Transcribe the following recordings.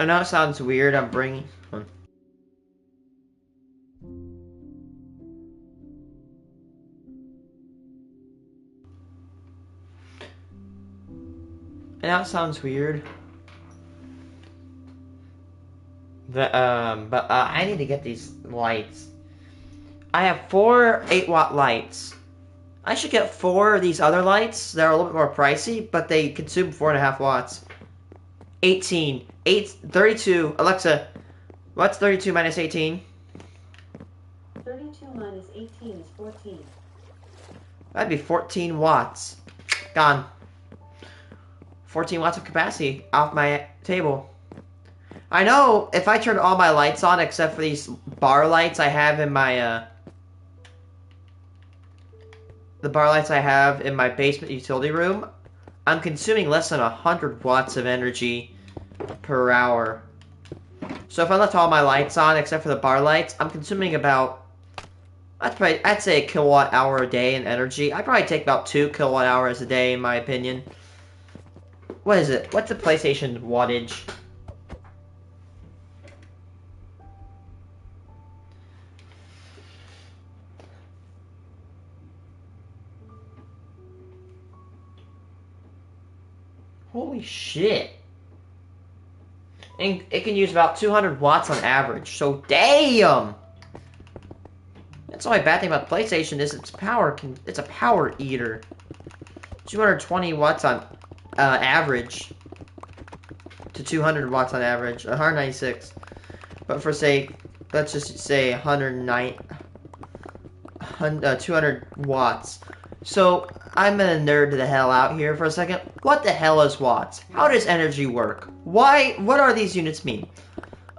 I know it sounds weird. I'm bringing. I know it sounds weird. But I need to get these lights. I have 4 8-watt lights. I should get 4 of these other lights. They're a little bit more pricey, but they consume 4.5 watts. 18. 32. Alexa, what's 32 minus 18? 32 minus 18 is 14. That'd be 14 watts. Gone. 14 watts of capacity off my table. I know if I turn all my lights on except for these bar lights I have in my, the bar lights I have in my basement utility room, I'm consuming less than 100 watts of energy per hour. So if I left all my lights on except for the bar lights, I'm consuming about, I'd say a kilowatt hour a day in energy. I probably take about 2 kilowatt hours a day in my opinion. What is it? What's the PlayStation wattage? Holy shit. And it can use about 200 watts on average. So damn! That's the only bad thing about the PlayStation is its power it's a power eater. 220 watts on average to 200 watts on average, 196. But for say, let's just say 200 watts. So I'm gonna nerd the hell out here for a second. What the hell is watts? How does energy work? What are these units mean?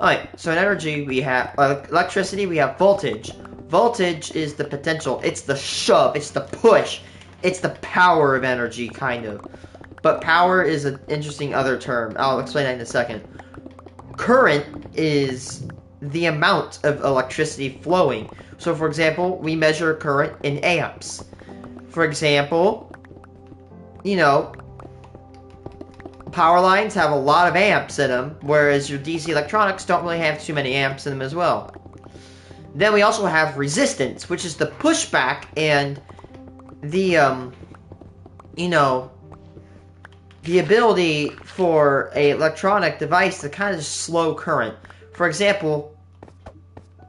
Alright, so in energy we have electricity, we have voltage. Voltage is the potential, it's the shove, it's the push, it's the power of energy, kind of. But power is an interesting other term. I'll explain that in a second. Current is the amount of electricity flowing. So for example, we measure current in amps. For example, you know, power lines have a lot of amps in them, whereas your DC electronics don't really have too many amps in them as well. Then we also have resistance, which is the pushback and the, you know, the ability for a electronic device to kind of slow current. For example,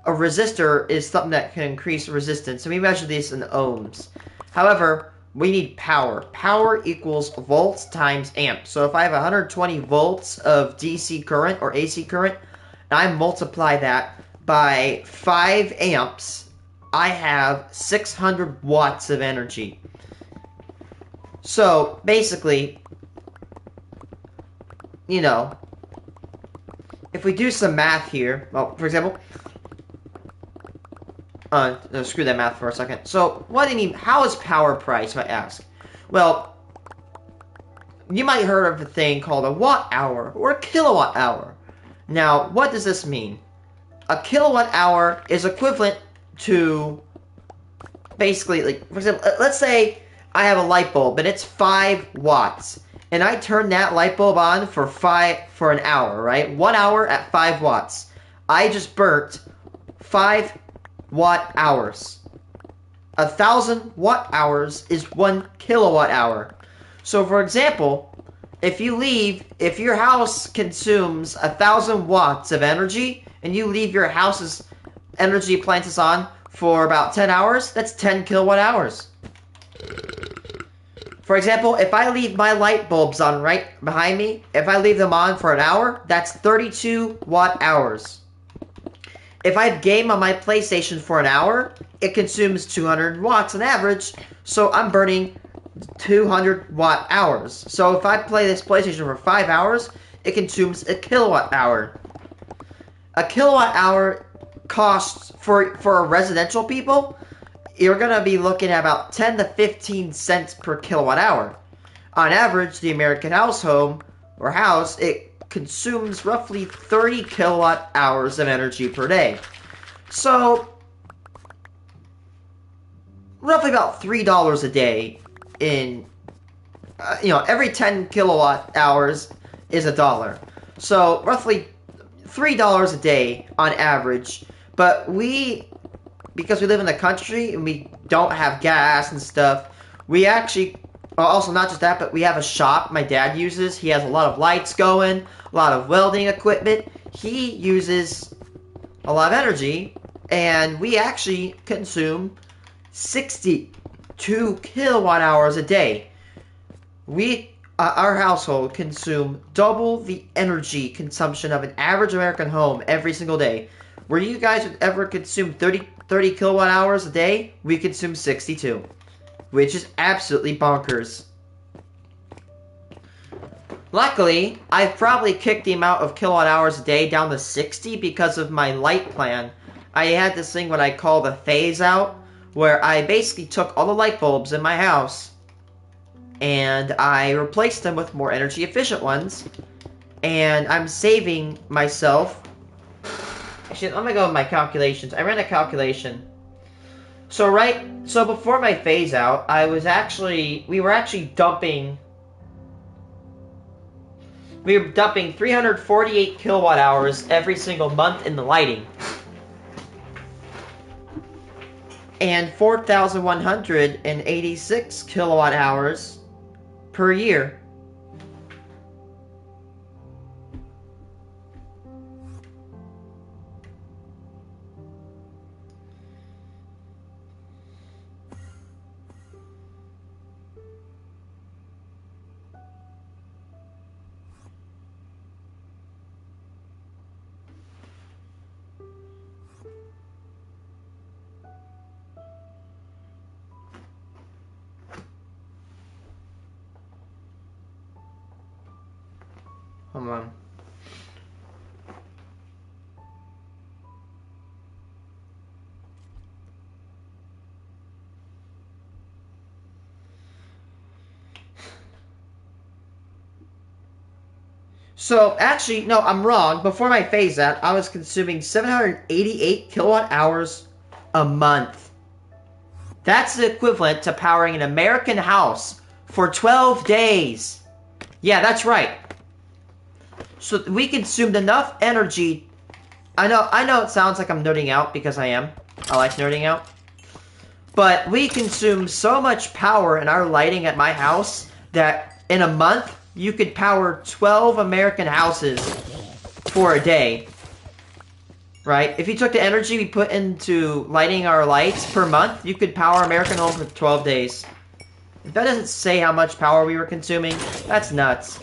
a resistor is something that can increase resistance, and we measure these in ohms. However, we need power. Power equals volts times amps. So if I have 120 volts of DC current or AC current, and I multiply that by 5 amps, I have 600 watts of energy. So basically, you know, if we do some math here, well, for example, no, screw that math for a second. So, what do you mean, how is power priced, if I ask? Well, you might have heard of a thing called a watt hour or a kilowatt hour. Now, what does this mean? A kilowatt hour is equivalent to, basically, like, for example, let's say I have a light bulb and it's 5 watts. And I turn that light bulb on for an hour, right? 1 hour at 5 watts. I just burnt 5 watt hours. 1,000 watt hours is 1 kilowatt hour. So for example, if your house consumes 1,000 watts of energy, and you leave your house's energy appliances on for about 10 hours, that's 10 kilowatt hours. For example, if I leave my light bulbs on right behind me, if I leave them on for an hour, that's 32 watt hours. If I game on my PlayStation for an hour, it consumes 200 watts on average, so I'm burning 200 watt hours. So if I play this PlayStation for 5 hours, it consumes a kilowatt hour. A kilowatt hour costs, for residential people, you're going to be looking at about 10 to 15 cents per kilowatt hour. On average, the American household, or house, it consumes roughly 30 kilowatt hours of energy per day. So, roughly about $3 a day in, every 10 kilowatt hours is $1. So, roughly $3 a day on average. But because we live in the country and we don't have gas and stuff, we actually, well, also not just that, but we have a shop my dad uses. He has a lot of lights going, a lot of welding equipment. He uses a lot of energy, and we actually consume 62 kilowatt hours a day. Our household consume double the energy consumption of an average American home every single day. Where you guys would ever consume 30 kilowatt hours a day, we consume 62. Which is absolutely bonkers. Luckily, I've probably kicked the amount of kilowatt hours a day down to 60 because of my light plan. I had this thing what I call the phase out, where I basically took all the light bulbs in my house and I replaced them with more energy efficient ones. And I'm saving myself. Actually, let me go with my calculations. I ran a calculation. So before my phase out, we were dumping 348 kilowatt hours every single month in the lighting. And 4,186 kilowatt hours per year. Hold on. So, actually, no, I'm wrong. Before my phase out, I was consuming 788 kilowatt hours a month. That's the equivalent to powering an American house for 12 days. Yeah, that's right. So we consumed enough energy. I know it sounds like I'm nerding out because I am. I like nerding out. But we consume so much power in our lighting at my house that in a month, you could power 12 American houses for a day. Right? If you took the energy we put into lighting our lights per month, you could power American homes for 12 days. If that doesn't say how much power we were consuming, that's nuts.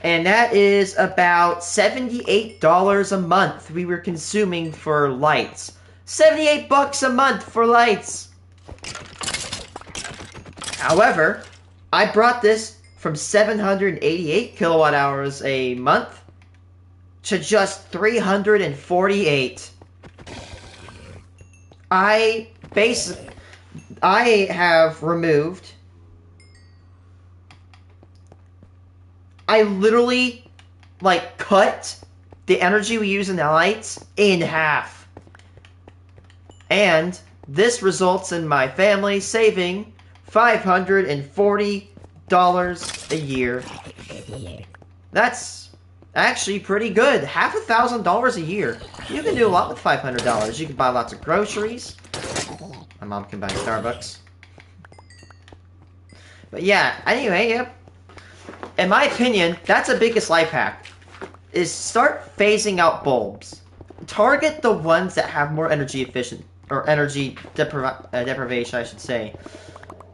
And that is about $78 a month we were consuming for lights. 78 bucks a month for lights. However, I brought this from 788 kilowatt hours a month to just 348. I have removed. I literally, cut the energy we use in the lights in half. And this results in my family saving $540 a year. That's actually pretty good. Half $1,000 a year. You can do a lot with $500. You can buy lots of groceries. My mom can buy Starbucks. But yeah, anyway, yep. In my opinion, that's the biggest life hack. Is start phasing out bulbs. Target the ones that have more energy efficient, or energy deprivation, I should say.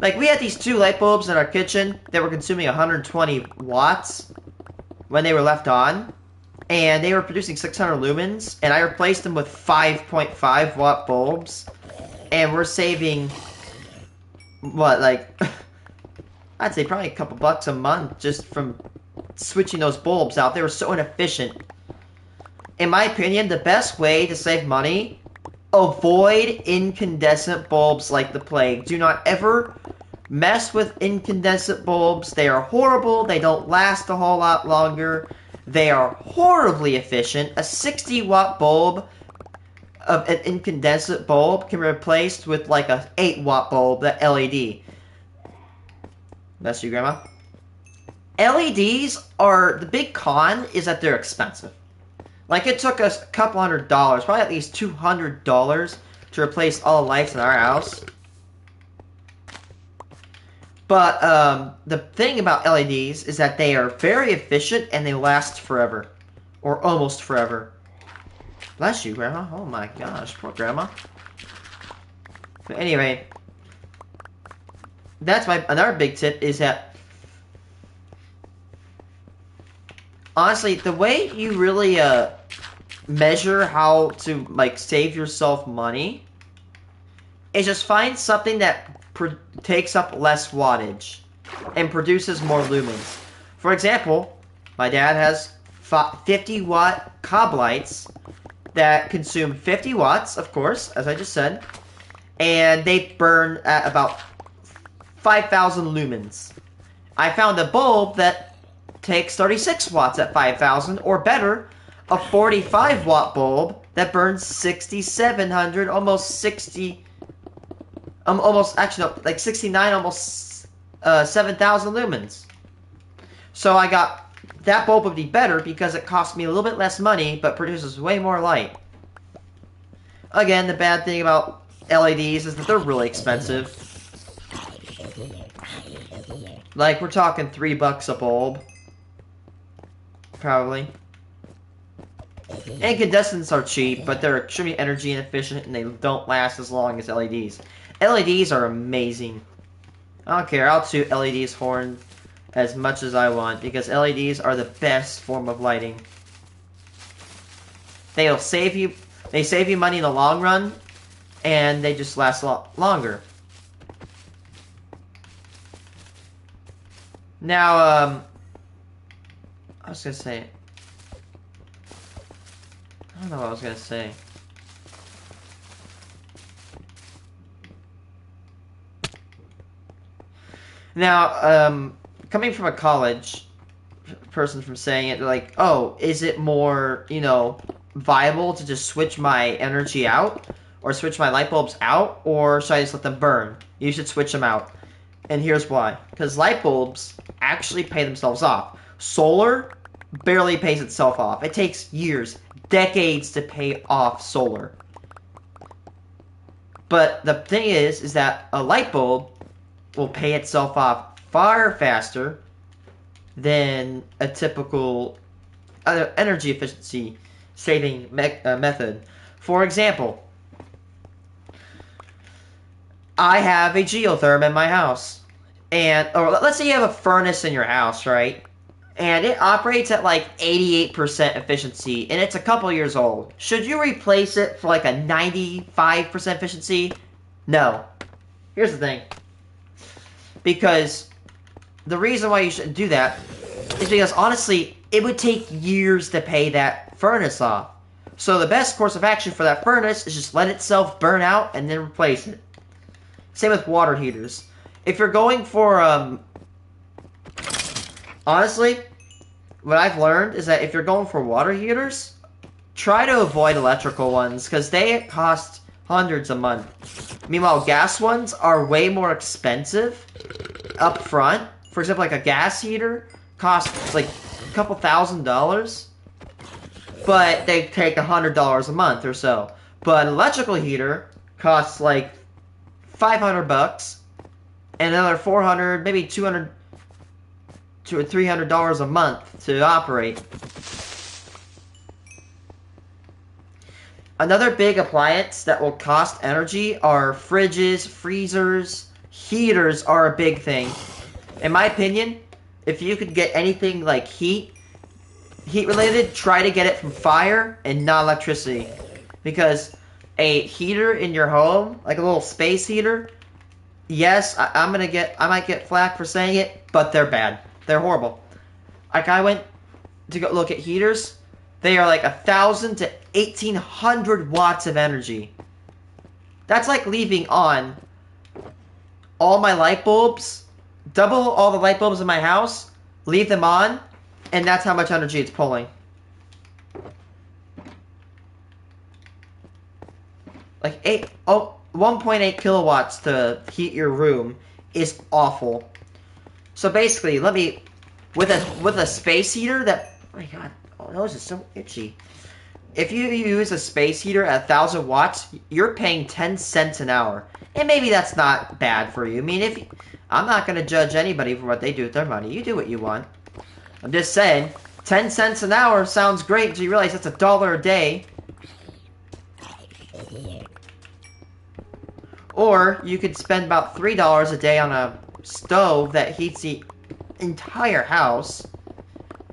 We had these two light bulbs in our kitchen that were consuming 120 watts when they were left on. And they were producing 600 lumens. And I replaced them with 5.5 watt bulbs. And we're saving, I'd say probably a couple bucks a month just from switching those bulbs out. They were so inefficient. In my opinion, the best way to save money, avoid incandescent bulbs like the plague. Do not ever mess with incandescent bulbs. They are horrible. They don't last a whole lot longer. They are horribly efficient. A 60 watt bulb of an incandescent bulb can be replaced with a 8 watt bulb, that LED. That's you, Grandma. LEDs are, the big con is that they're expensive. Like, it took us a couple $100, probably at least $200 to replace all the lights in our house. But the thing about LEDs is that they are very efficient and they last forever. Or almost forever. Bless you, Grandma. Oh my gosh, poor Grandma. But anyway, that's another big tip is that honestly, the way you really measure how to like save yourself money is just find something that takes up less wattage and produces more lumens. For example, my dad has 50-watt cob lights that consume 50 watts, of course, as I just said, and they burn at about 5,000 lumens. I found a bulb that takes 36 watts at 5,000, or better, a 45-watt bulb that burns 6,700, almost 60, actually, no, like 69, almost 7,000 lumens. So I got, that bulb would be better because it costs me a little bit less money, but produces way more light. Again, the bad thing about LEDs is that they're really expensive. Like, we're talking $3 a bulb. Probably. Incandescents are cheap, but they're extremely energy inefficient and they don't last as long as LEDs. LEDs are amazing. I don't care, I'll toot LEDs horn as much as I want because LEDs are the best form of lighting. They save you money in the long run, and they just last a lot longer. Now, I was gonna say, I don't know what I was gonna say. Now, coming from a college person from saying it, like, oh, is it more, you know, viable to just switch my energy out? Or switch my light bulbs out? Or should I just let them burn? You should switch them out. And here's why. Because light bulbs actually pay themselves off. Solar barely pays itself off. It takes years, decades to pay off solar. But the thing is that a light bulb will pay itself off far faster than a typical energy efficiency saving method. For example, I have a geotherm in my house. Or let's say you have a furnace in your house, right? And it operates at like 88% efficiency, and it's a couple years old. Should you replace it for like a 95% efficiency? No. Here's the thing. Because the reason why you shouldn't do that is because, honestly, it would take years to pay that furnace off. So the best course of action for that furnace is just let itself burn out and then replace it. Same with water heaters. If you're going for, honestly, what I've learned is that if you're going for water heaters, try to avoid electrical ones, because they cost hundreds a month. Meanwhile, gas ones are way more expensive up front. For example, like a gas heater costs like a couple $1,000, but they take $100 a month or so. But an electrical heater costs like $500, and another $400, maybe $200 to $300 a month to operate. Another big appliance that will cost energy are fridges, freezers. Heaters are a big thing. In my opinion, if you could get anything like heat related, try to get it from fire and not electricity. Because a heater in your home, like a little space heater, yes, I might get flack for saying it, but they're bad. They're horrible. Like, I went to go look at heaters. They are like 1,000 to 1,800 watts of energy. That's like leaving on all my light bulbs, double all the light bulbs in my house, leave them on, and that's how much energy it's pulling. Like 1.8 kilowatts to heat your room is awful. So basically, with a space heater that, oh my god, oh, nose is so itchy. if you use a space heater at 1,000 watts, you're paying 10 cents an hour. And maybe that's not bad for you. I mean, I'm not going to judge anybody for what they do with their money. You do what you want. I'm just saying, 10 cents an hour sounds great until you realize that's $1 a day. Or you could spend about $3 a day on a stove that heats the entire house.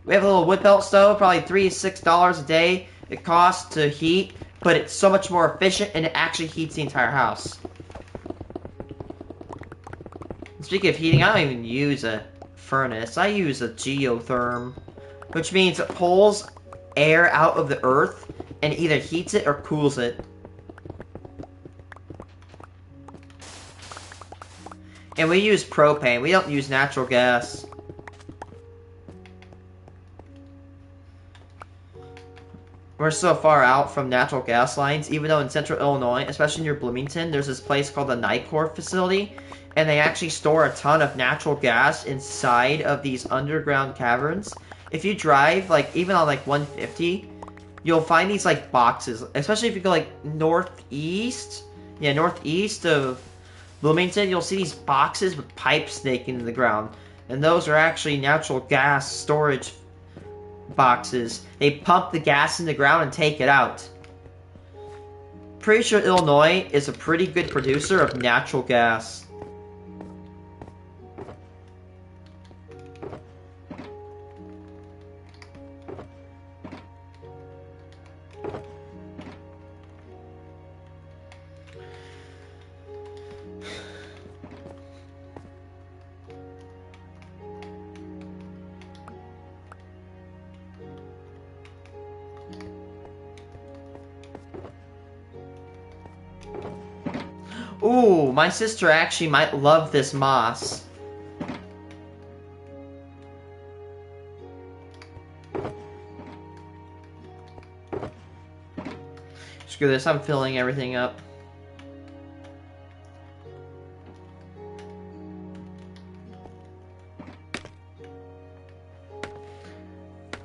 We have a little wood belt stove, probably $3 to $6 a day it costs to heat, but it's so much more efficient and it actually heats the entire house. Speaking of heating, I don't even use a furnace. I use a geotherm, which means it pulls air out of the earth and either heats it or cools it. And we use propane. We don't use natural gas. We're so far out from natural gas lines, even though in central Illinois, especially near Bloomington, there's this place called the Nicor facility, and they actually store a ton of natural gas inside of these underground caverns. If you drive, like, even on, like, 150, you'll find these, like, boxes, especially if you go, like, northeast of Bloomington, you'll see these boxes with pipes snaking in the ground, and those are actually natural gas storage boxes. They pump the gas in the ground and take it out. Pretty sure Illinois is a pretty good producer of natural gas. Ooh, my sister actually might love this moss. Screw this, I'm filling everything up.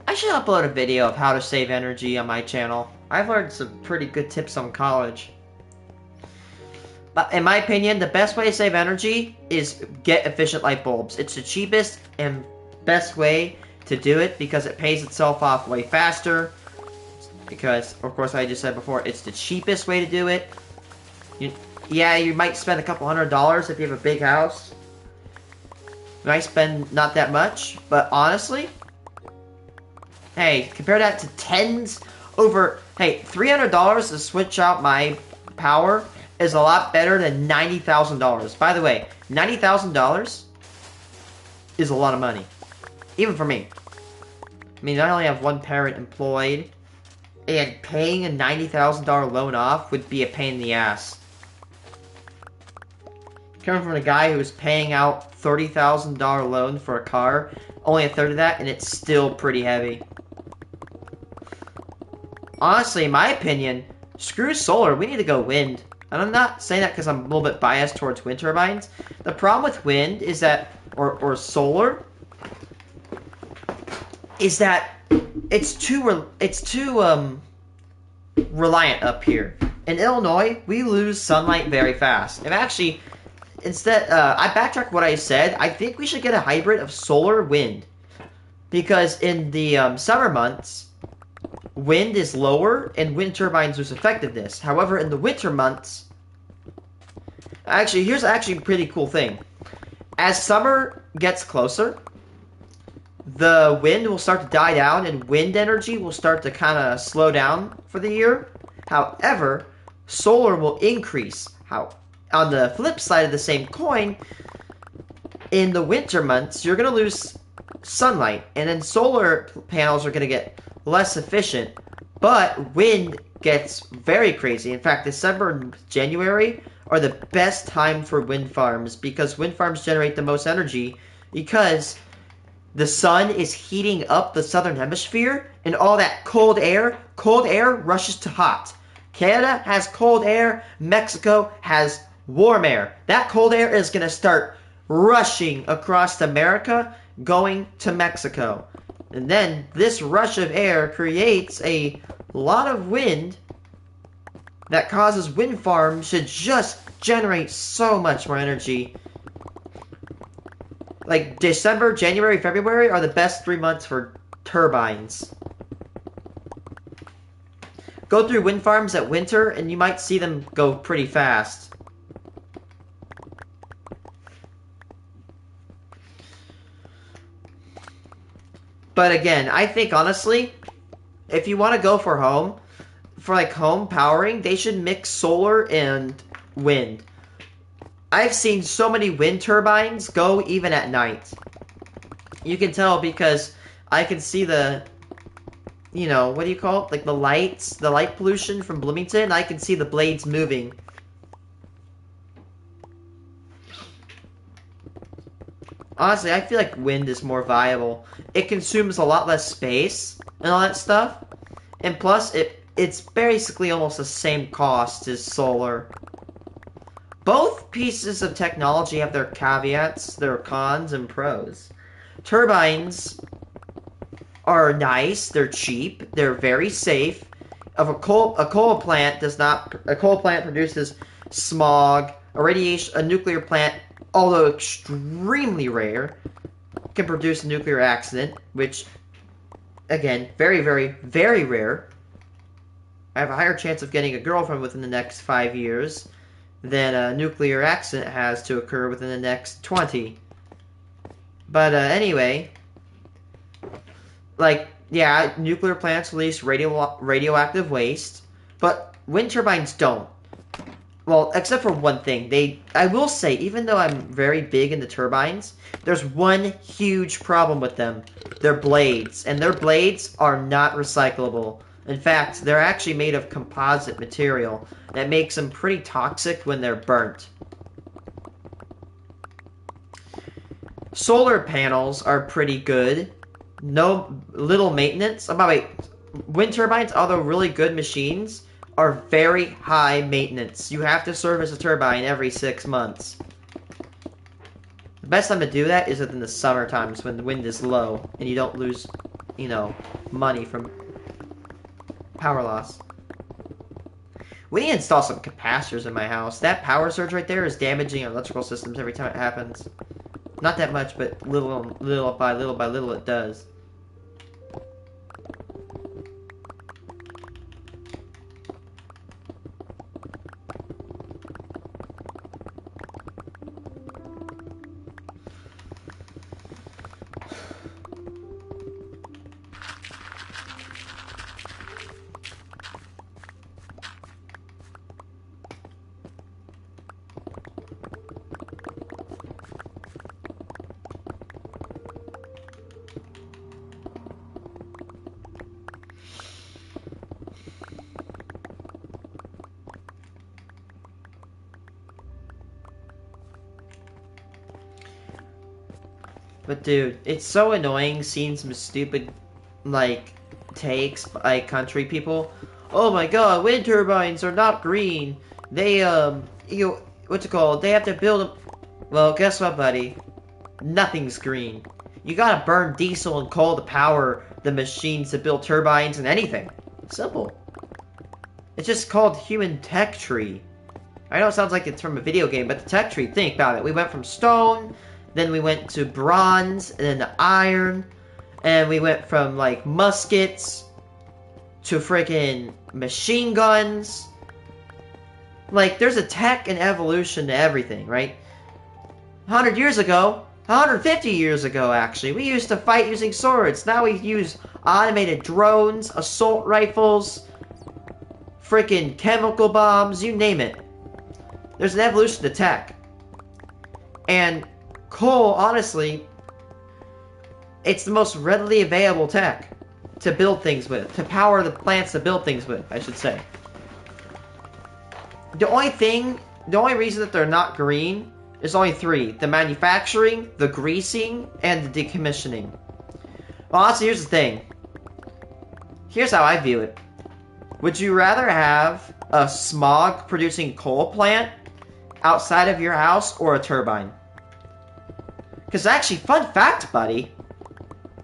I should upload a video of how to save energy on my channel. I've learned some pretty good tips on college. But in my opinion, the best way to save energy is get efficient light bulbs. It's the cheapest and best way to do it because it pays itself off way faster. Because, of course, I just said before, it's the cheapest way to do it. Yeah, you might spend a couple $100s if you have a big house. You might spend not that much, but honestly, hey, compare that to hey, $300 to switch out my power is a lot better than $90,000. By the way, $90,000 is a lot of money. Even for me. I mean, I only have one parent employed, and paying a $90,000 loan off would be a pain in the ass. Coming from a guy who's paying out $30,000 loan for a car, only a third of that, and it's still pretty heavy. Honestly, in my opinion, screw solar, we need to go wind. And I'm not saying that because I'm a little bit biased towards wind turbines. The problem with wind is that, or solar, is that it's too reliant up here. In Illinois, we lose sunlight very fast. And actually, instead, I backtrack what I said. I think we should get a hybrid of solar wind. Because in the summer months, wind is lower and wind turbines lose effectiveness. However, in the winter months, here's actually a pretty cool thing. As summer gets closer, the wind will start to die down and wind energy will start to kind of slow down for the year. However, solar will increase. On the flip side of the same coin, in the winter months, you're going to lose sunlight, and then solar panels are going to get less efficient, but wind gets very crazy. In fact, December and January are the best time for wind farms because wind farms generate the most energy because the sun is heating up the southern hemisphere and all that cold air rushes to hot. Canada has cold air, Mexico has warm air. That cold air is going to start rushing across America, going to Mexico. And then this rush of air creates a a lot of wind that causes wind farms to just generate so much more energy. Like, December, January, February are the best 3 months for turbines. Go through wind farms at winter, and you might see them go pretty fast. But again, I think, honestly, if you want to go for like home powering, they should mix solar and wind. I've seen so many wind turbines go even at night. You can tell because I can see the, you know, what do you call it? Like the lights, the light pollution from Bloomington. I can see the blades moving. Honestly, I feel like wind is more viable. It consumes a lot less space and all that stuff. And plus, it's basically almost the same cost as solar. Both pieces of technology have their caveats, their cons, and pros. Turbines are nice, they're cheap, they're very safe. A coal plant produces smog. A nuclear plant, although extremely rare, can produce a nuclear accident, which, again, very, very, very rare. I have a higher chance of getting a girlfriend within the next 5 years than a nuclear accident has to occur within the next 20. But anyway, like, yeah, nuclear plants release radioactive waste, but wind turbines don't. Well, except for one thing. I will say, even though I'm very big into turbines, there's one huge problem with them. Their blades. And their blades are not recyclable. In fact, they're actually made of composite material that makes them pretty toxic when they're burnt. Solar panels are pretty good. No little maintenance. By the way, wind turbines, although really good machines, are very high maintenance. You have to service a turbine every 6 months. The best time to do that is in the summer times when the wind is low and you don't lose, you know, money from power loss. We need to install some capacitors in my house. That power surge right there is damaging our electrical systems every time it happens. Not that much, but little by little it does. But dude, it's so annoying seeing some stupid, like, takes by country people. Oh my god, wind turbines are not green. They, what's it called? They have to build them. Well, guess what, buddy? Nothing's green. You gotta burn diesel and coal to power the machines to build turbines and anything. Simple. It's just called human tech tree. I know it sounds like it's from a video game, but the tech tree, think about it. We went from stone, then we went to bronze, and then to iron, and we went from, like, muskets to freaking machine guns. Like, there's a tech and evolution to everything, right? 100 years ago, 150 years ago, actually, we used to fight using swords. Now we use automated drones, assault rifles, freaking chemical bombs, you name it. There's an evolution to tech. And coal, honestly, it's the most readily available tech to build things with, to power the plants to build things with, I should say. The only reason that they're not green is only three: the manufacturing, the greasing, and the decommissioning. Well, honestly, here's the thing. Here's how I view it. Would you rather have a smog-producing coal plant outside of your house or a turbine? Because actually, fun fact, buddy,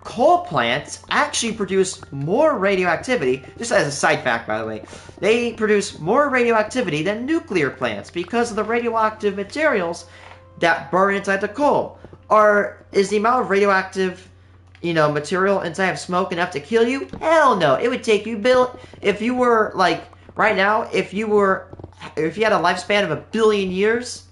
coal plants actually produce more radioactivity, just as a side fact, by the way. They produce more radioactivity than nuclear plants because of the radioactive materials that burn inside the coal. Is the amount of radioactive, material inside of smoke enough to kill you? Hell no. It would take you, if you were, like, right now, if you had a lifespan of 1 billion years,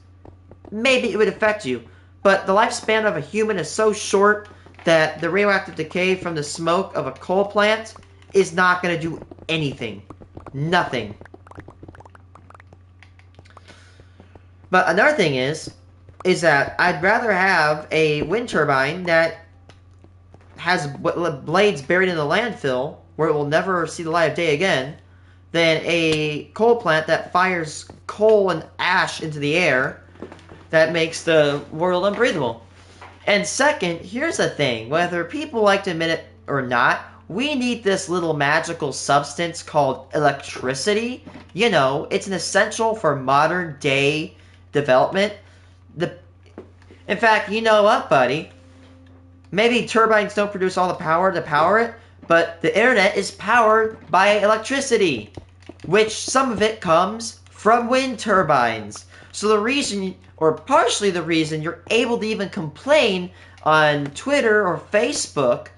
maybe it would affect you. But the lifespan of a human is so short that the radioactive decay from the smoke of a coal plant is not going to do anything. Nothing. But another thing is that I'd rather have a wind turbine that has blades buried in the landfill where it will never see the light of day again than a coal plant that fires coal and ash into the air that makes the world unbreathable. And second, here's the thing. Whether people like to admit it or not, we need this little magical substance called electricity. It's an essential for modern day development. In fact, you know what, buddy? Maybe turbines don't produce all the power to power it, but the internet is powered by electricity, which some of it comes from wind turbines. So the reason, or partially the reason, you're able to even complain on Twitter or Facebook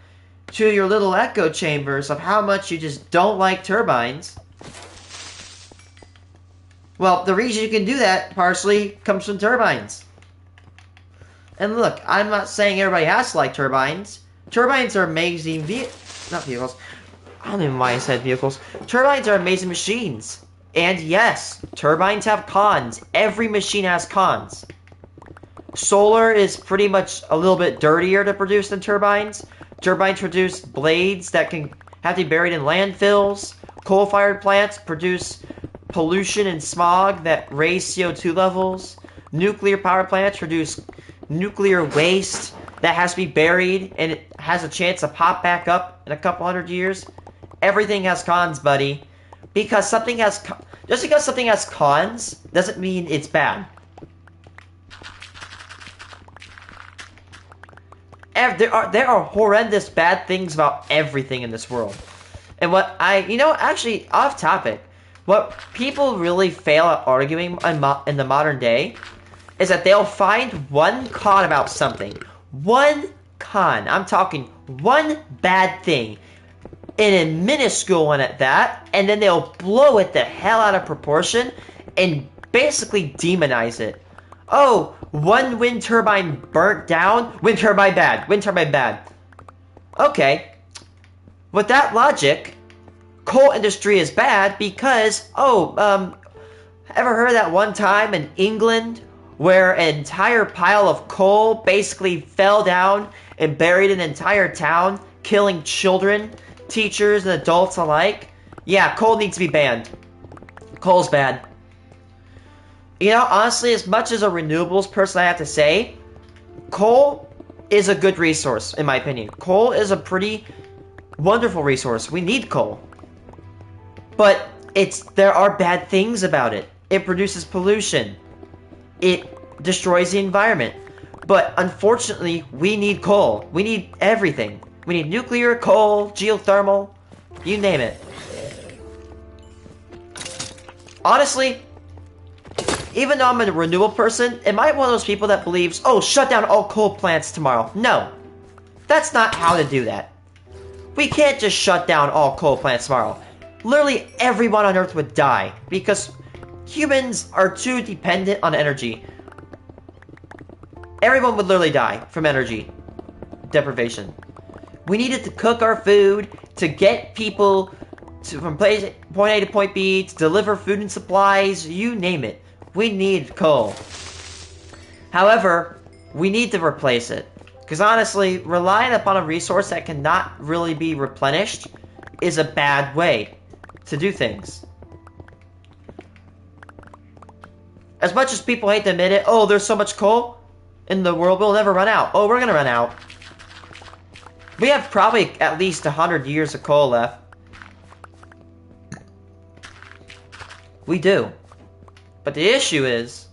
to your little echo chambers of how much you just don't like turbines. Well, the reason you can do that partially comes from turbines. And look, I'm not saying everybody has to like turbines. Turbines are amazing not vehicles. I don't even know why I said vehicles. Turbines are amazing machines. And yes, turbines have cons. Every machine has cons. Solar is pretty much a little bit dirtier to produce than turbines. Turbines produce blades that can have to be buried in landfills. Coal-fired plants produce pollution and smog that raise CO2 levels. Nuclear power plants produce nuclear waste that has to be buried and it has a chance to pop back up in a couple hundred years. Everything has cons, buddy. Just because something has cons doesn't mean it's bad. There are horrendous bad things about everything in this world. And actually, off topic, what people really fail at arguing in the modern day is that they'll find one con about something. One con. I'm talking one bad thing. And a minuscule one at that, and then they'll blow it the hell out of proportion and basically demonize it. Oh, one wind turbine burnt down, wind turbine bad, wind turbine bad. Okay, with that logic, coal industry is bad because, ever heard of that one time in England where an entire pile of coal basically fell down and buried an entire town, killing children, teachers, and adults alike? Yeah, coal needs to be banned. Coal's bad. Honestly, as much as a renewables person I have to say, coal is a good resource, in my opinion. Coal is a pretty wonderful resource. We need coal. But there are bad things about it. It produces pollution. It destroys the environment. But unfortunately, we need coal. We need everything. We need nuclear, coal, geothermal, you name it. Honestly, even though I'm a renewable person, am I one of those people that believes, shut down all coal plants tomorrow? No. That's not how to do that. We can't just shut down all coal plants tomorrow. Literally everyone on Earth would die because humans are too dependent on energy. Everyone would literally die from energy deprivation. We needed to cook our food, to get people from point A to point B, to deliver food and supplies, you name it. We need coal. However, we need to replace it. Because honestly, relying upon a resource that cannot really be replenished is a bad way to do things. As much as people hate to admit it, there's so much coal in the world, we'll never run out. We're gonna run out. We have probably at least 100 years of coal left. We do. But the issue is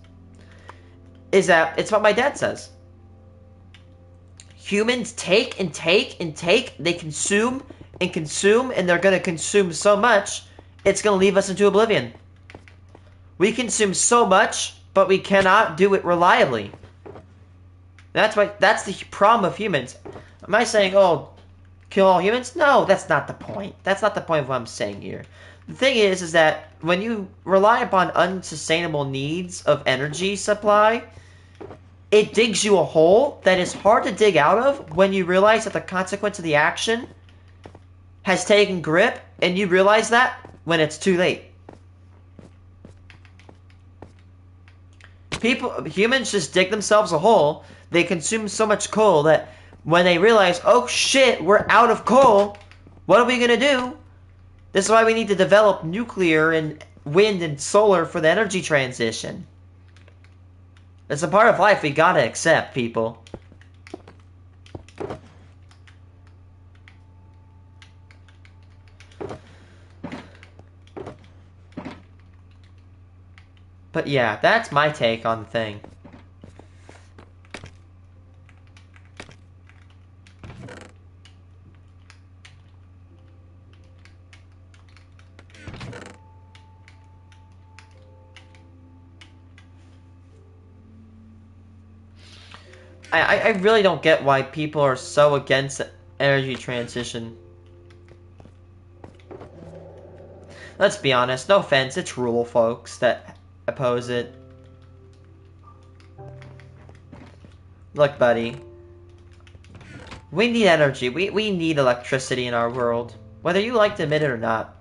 that it's what my dad says. humans take and take and take. They consume and consume, and they're going to consume so much, it's going to leave us into oblivion. We consume so much, but we cannot do it reliably. That's the problem of humans. Am I saying, oh, kill all humans? No, that's not the point. That's not the point of what I'm saying here. The thing is that when you rely upon unsustainable needs of energy supply, it digs you a hole that is hard to dig out of when you realize that the consequence of the action has taken grip, and you realize that when it's too late. Humans just dig themselves a hole. They consume so much coal that when they realize, oh shit, we're out of coal, what are we gonna do? This is why we need to develop nuclear and wind and solar for the energy transition. It's a part of life we gotta accept, people. But yeah, that's my take on the thing. I really don't get why people are so against the energy transition. Let's be honest, no offense, it's rural folks that oppose it. Look, buddy. We need energy. We need electricity in our world. Whether you like to admit it or not.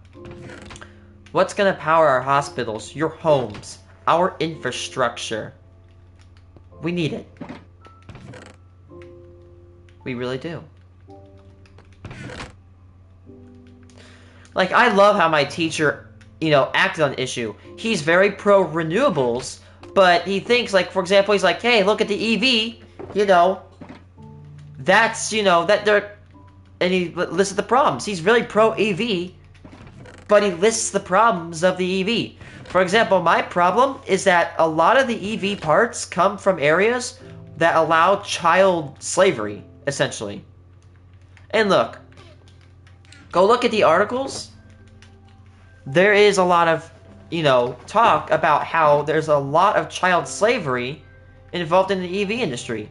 What's gonna power our hospitals, your homes, our infrastructure? We need it. We really do. Like, I love how my teacher, acted on the issue. He's very pro renewables, but he thinks, like, for example, he's like, hey, look at the EV, that's, that they're, and he lists the problems. He's really pro EV, but he lists the problems of the EV. For example, my problem is that a lot of the EV parts come from areas that allow child slavery, essentially. And look, go look at the articles. There is a lot of, talk about how there's a lot of child slavery involved in the EV industry.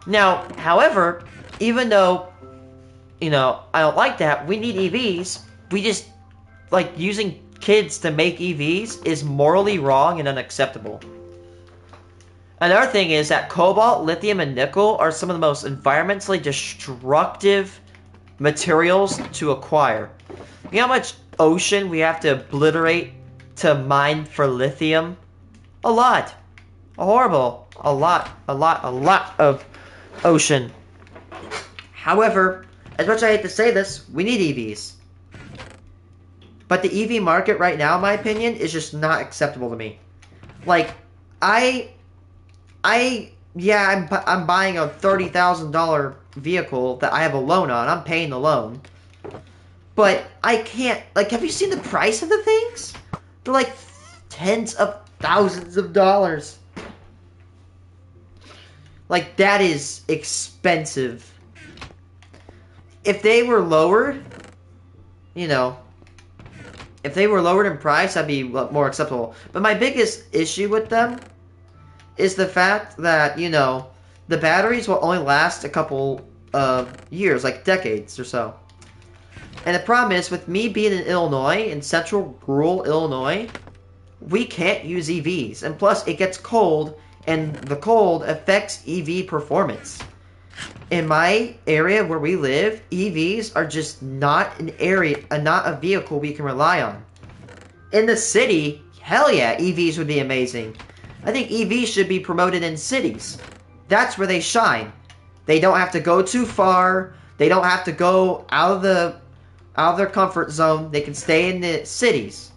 Now, however, even though, I don't like that, we need EVs, we just, like, using kids to make EVs is morally wrong and unacceptable. Another thing is that cobalt, lithium, and nickel are some of the most environmentally destructive materials to acquire. You know how much ocean we have to obliterate to mine for lithium? A lot. A lot of ocean. However, as much as I hate to say this, we need EVs. But the EV market right now, in my opinion, is just not acceptable to me. Like, I'm buying a $30,000 vehicle that I have a loan on. I'm paying the loan. But I can't, like, have you seen the price of the things? They're like tens of thousands of dollars. Like, that is expensive. If they were lowered, if they were lowered in price, that'd be more acceptable. But my biggest issue with them is the fact that, the batteries will only last a couple of years, like decades or so. And the problem is, with me being in Illinois, in central rural Illinois, we can't use EVs. And plus, it gets cold, and the cold affects EV performance. In my area where we live, EVs are just not not a vehicle we can rely on. In the city, hell yeah, EVs would be amazing. I think EVs should be promoted in cities. That's where they shine. They don't have to go too far. They don't have to go out of their comfort zone. They can stay in the cities.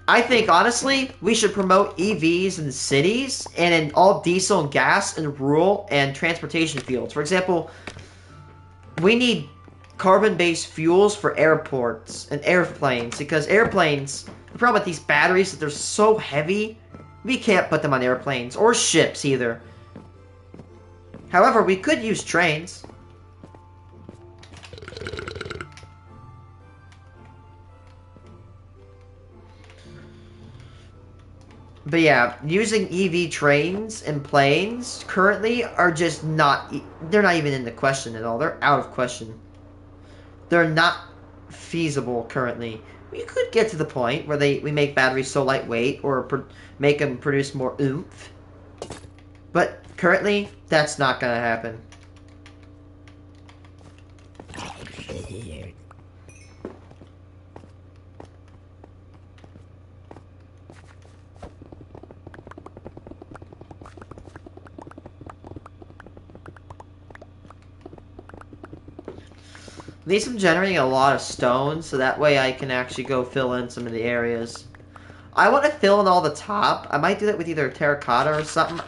I think, honestly, we should promote EVs in the cities and in all diesel and gas in rural and transportation fields. For example, we need carbon-based fuels for airports and airplanes, because airplanes, the problem with these batteries is that they're so heavy, we can't put them on airplanes or ships either. However, we could use trains. But yeah, using EV trains and planes currently are just not, they're not even in the question at all. They're out of question. They're not feasible currently. We could get to the point where we make batteries so lightweight or make them produce more oomph. But currently, that's not going to happen. At least I'm generating a lot of stone, so that way I can actually go fill in some of the areas. I want to fill in all the top. I might do that with either terracotta or something.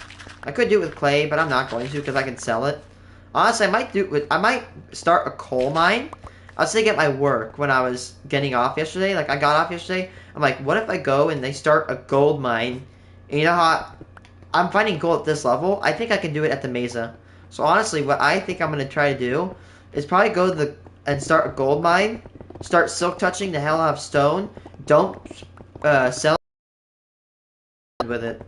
I could do it with clay, but I'm not going to because I can sell it. Honestly, I might start a coal mine. I was thinking at my work when I was getting off yesterday. Like, I got off yesterday. I'm like, what if I go and they start a gold mine? And you know how I'm finding gold at this level? I think I can do it at the Mesa. So honestly, what I think I'm going to try to do is probably go to and start a gold mine. Start silk touching the hell out of stone. Don't sell with it.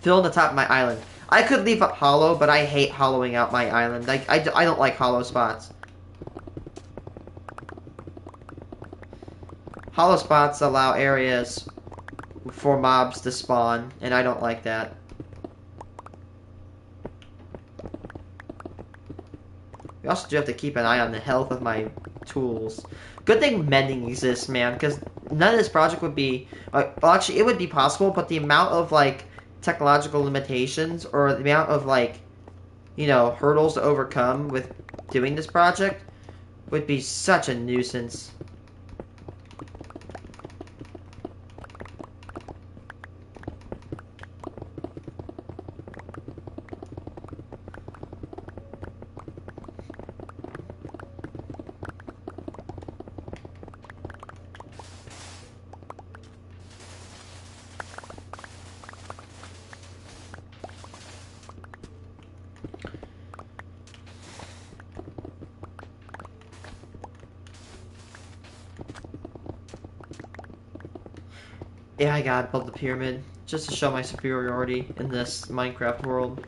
Fill in the top of my island. I could leave it hollow, but I hate hollowing out my island. Like, I don't like hollow spots. Hollow spots allow areas for mobs to spawn, and I don't like that. We also do have to keep an eye on the health of my tools. Good thing mending exists, man, because none of this project would be... well, actually, it would be possible, but the amount of, like, technological limitations or the amount of, like, you know, hurdles to overcome with doing this project would be such a nuisance. Yeah, I gotta build the pyramid just to show my superiority in this Minecraft world.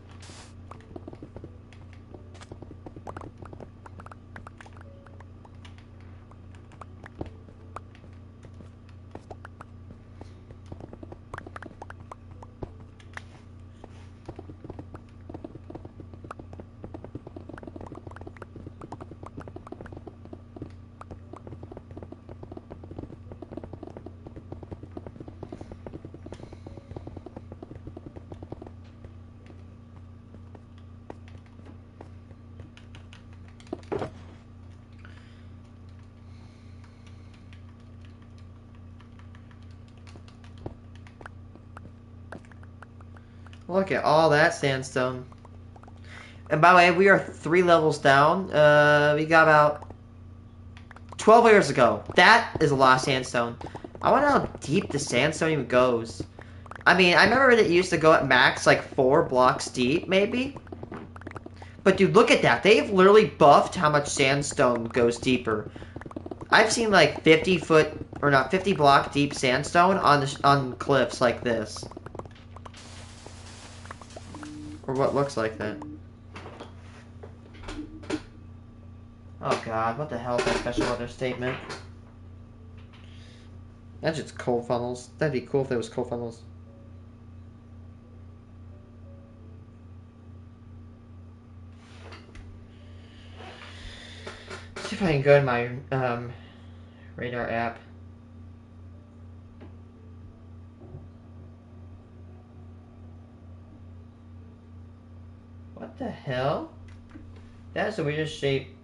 Look at all that sandstone. And by the way, we are 3 levels down. We got about 12 layers ago. That is a lot of sandstone. I wonder how deep the sandstone even goes. I mean, I remember that it used to go at max like 4 blocks deep, maybe. But dude, look at that. They've literally buffed how much sandstone goes deeper. I've seen like 50 foot, or not, 50 block deep sandstone on cliffs like this. Or what looks like that. Oh god, what the hell is that special weather statement? That's just coal funnels. That'd be cool if there was coal funnels. See if I can go to my radar app. What the hell? That's the weirdest shape.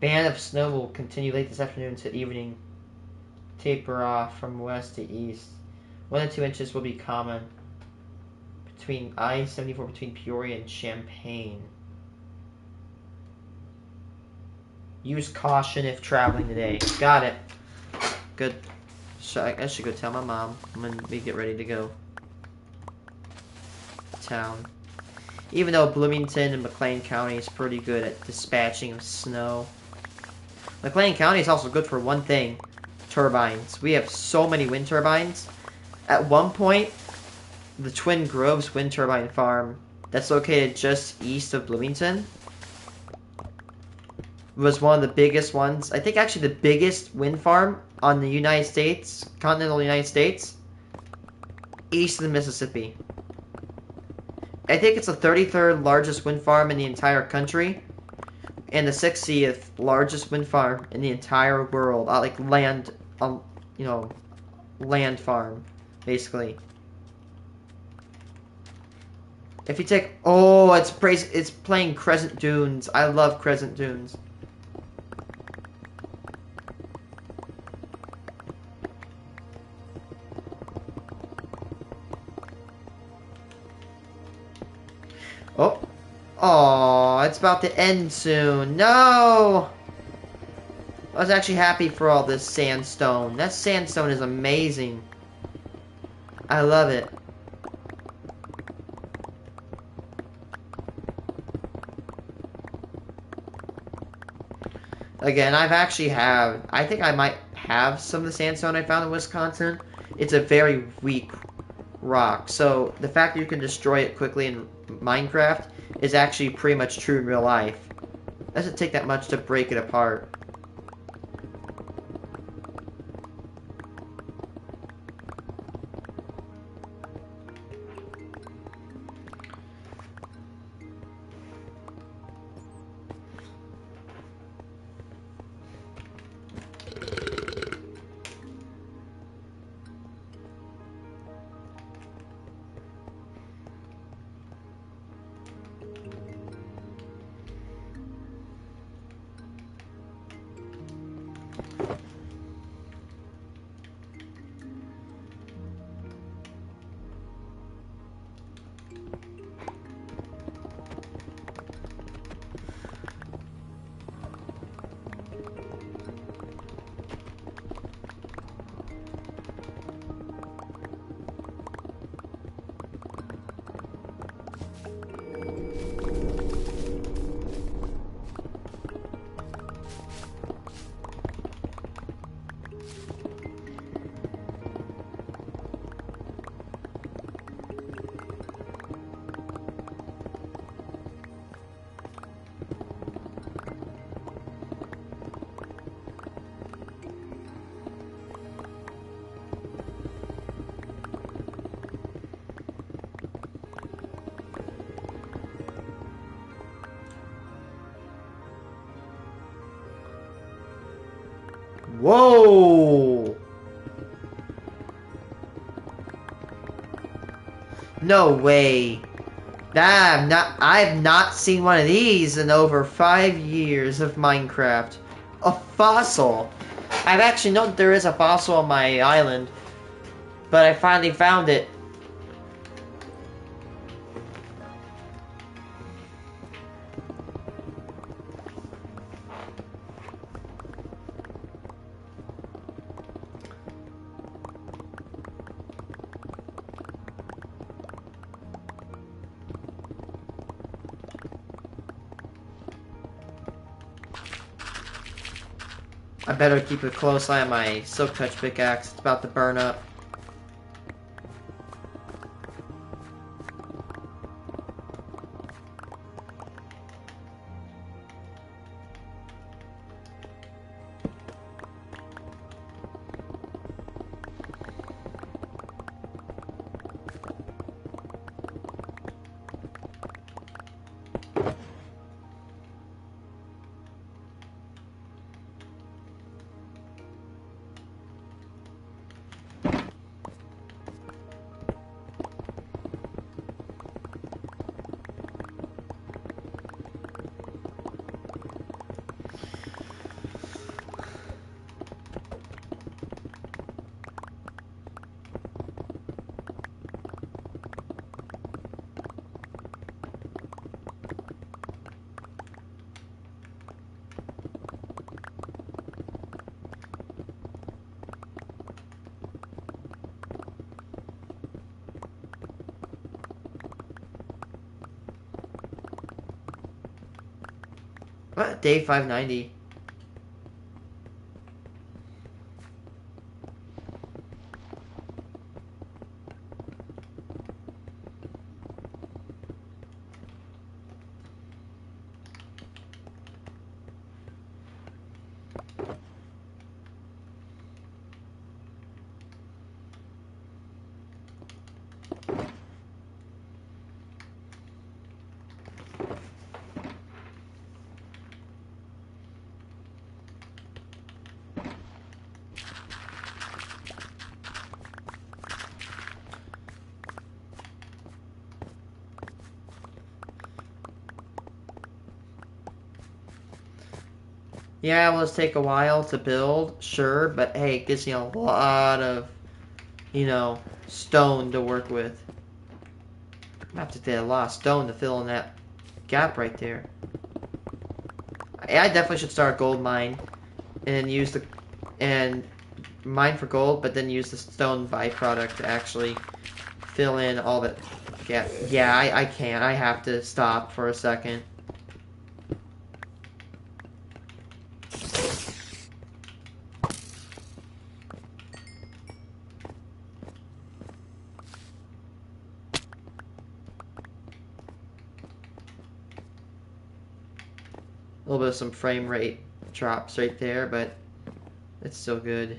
Band of snow will continue late this afternoon to evening. Taper off from west to east. 1 to 2 inches will be common. between I-74 between Peoria and Champaign. Use caution if traveling today. Got it. Good. So I should go tell my mom when we get ready to go. Town. Even though Bloomington and McLean County is pretty good at dispatching of snow. McLean County is also good for one thing. Turbines. We have so many wind turbines. At one point, the Twin Groves wind turbine farm that's located just east of Bloomington was one of the biggest ones. I think actually the biggest wind farm on the United States, continental United States, east of the Mississippi. I think it's the 33rd largest wind farm in the entire country, and the 60th largest wind farm in the entire world. Like land, land farm, basically. If you take, it's playing Crescent Dunes. I love Crescent Dunes. Oh, it's about to end soon. No! I was actually happy for all this sandstone. That sandstone is amazing. I love it. Again, I think I might have some of the sandstone I found in Wisconsin. It's a very weak rock, so the fact that you can destroy it quickly in Minecraft is actually pretty much true in real life. It doesn't take that much to break it apart. Whoa! No way. I've not seen one of these in over 5 years of Minecraft. A fossil. I've actually known there is a fossil on my island, but I finally found it. I better keep a close eye on my Silk Touch pickaxe. It's about to burn up. What? Day 590. Yeah, it will take a while to build, sure, but hey, it gives me a lot of, stone to work with. I have to get a lot of stone to fill in that gap right there. I definitely should start a gold mine and and mine for gold, but then use the stone byproduct to actually fill in all the gap. Yeah, I can't. I have to stop for a second. A little bit of some frame rate drops right there, but it's still good.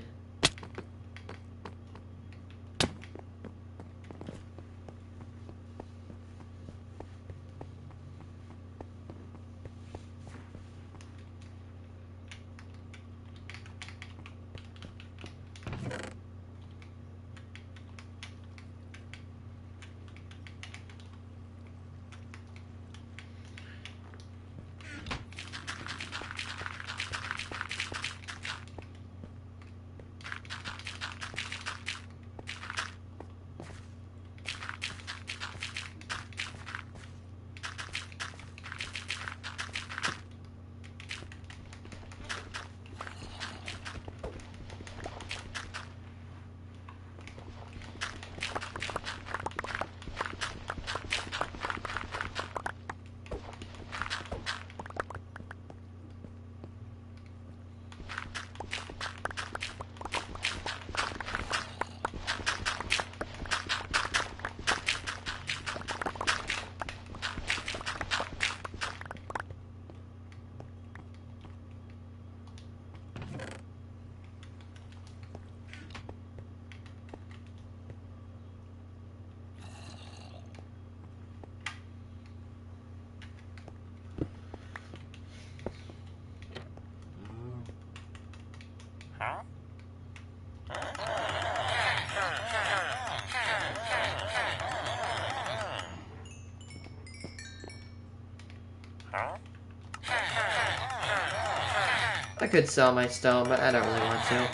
I could sell my stone, but I don't really want to.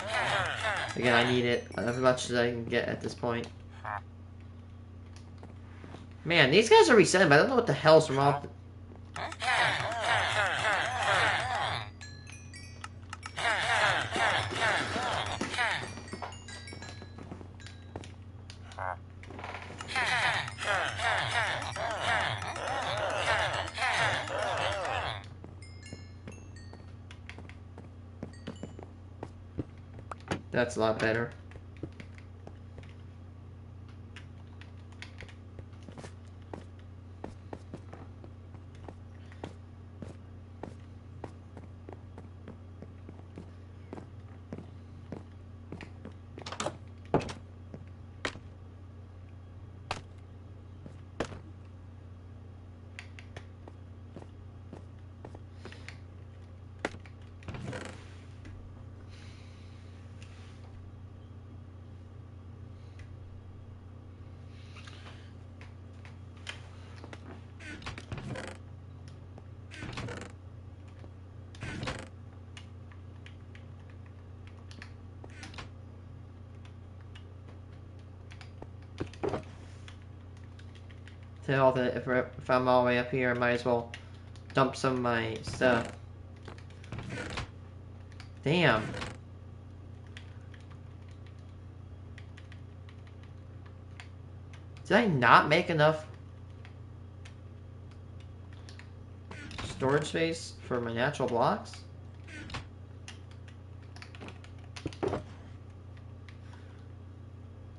Again, I need it as much as I can get at this point. Man, these guys are resetting, but I don't know what the hell's wrong. That's a lot better. Tell that if I'm all the way up here, I might as well dump some of my stuff. Damn. Did I not make enough storage space for my natural blocks.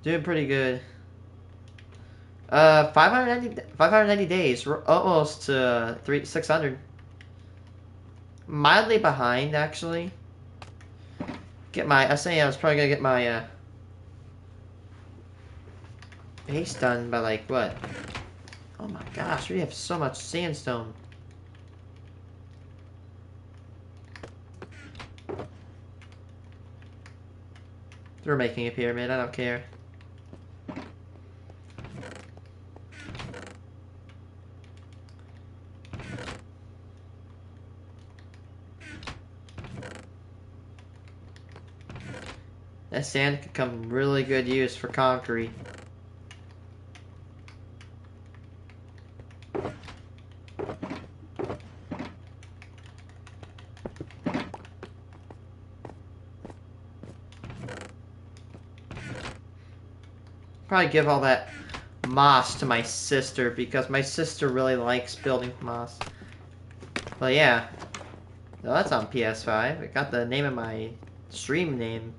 Doing pretty good. 590 days. We're almost to 600. Mildly behind, actually. I was saying I was probably gonna get my base done by like what? Oh my gosh, we have so much sandstone. We're making a pyramid, I don't care. That sand could come really good use for concrete. Probably give all that moss to my sister because my sister really likes building moss. But yeah, no, that's on PS5. I got the name of my stream name.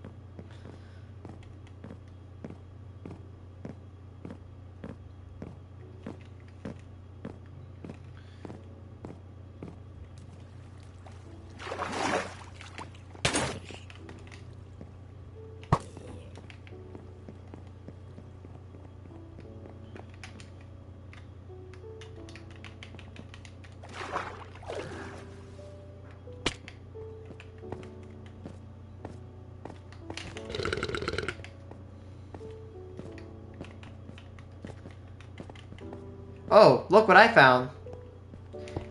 Oh, look what I found.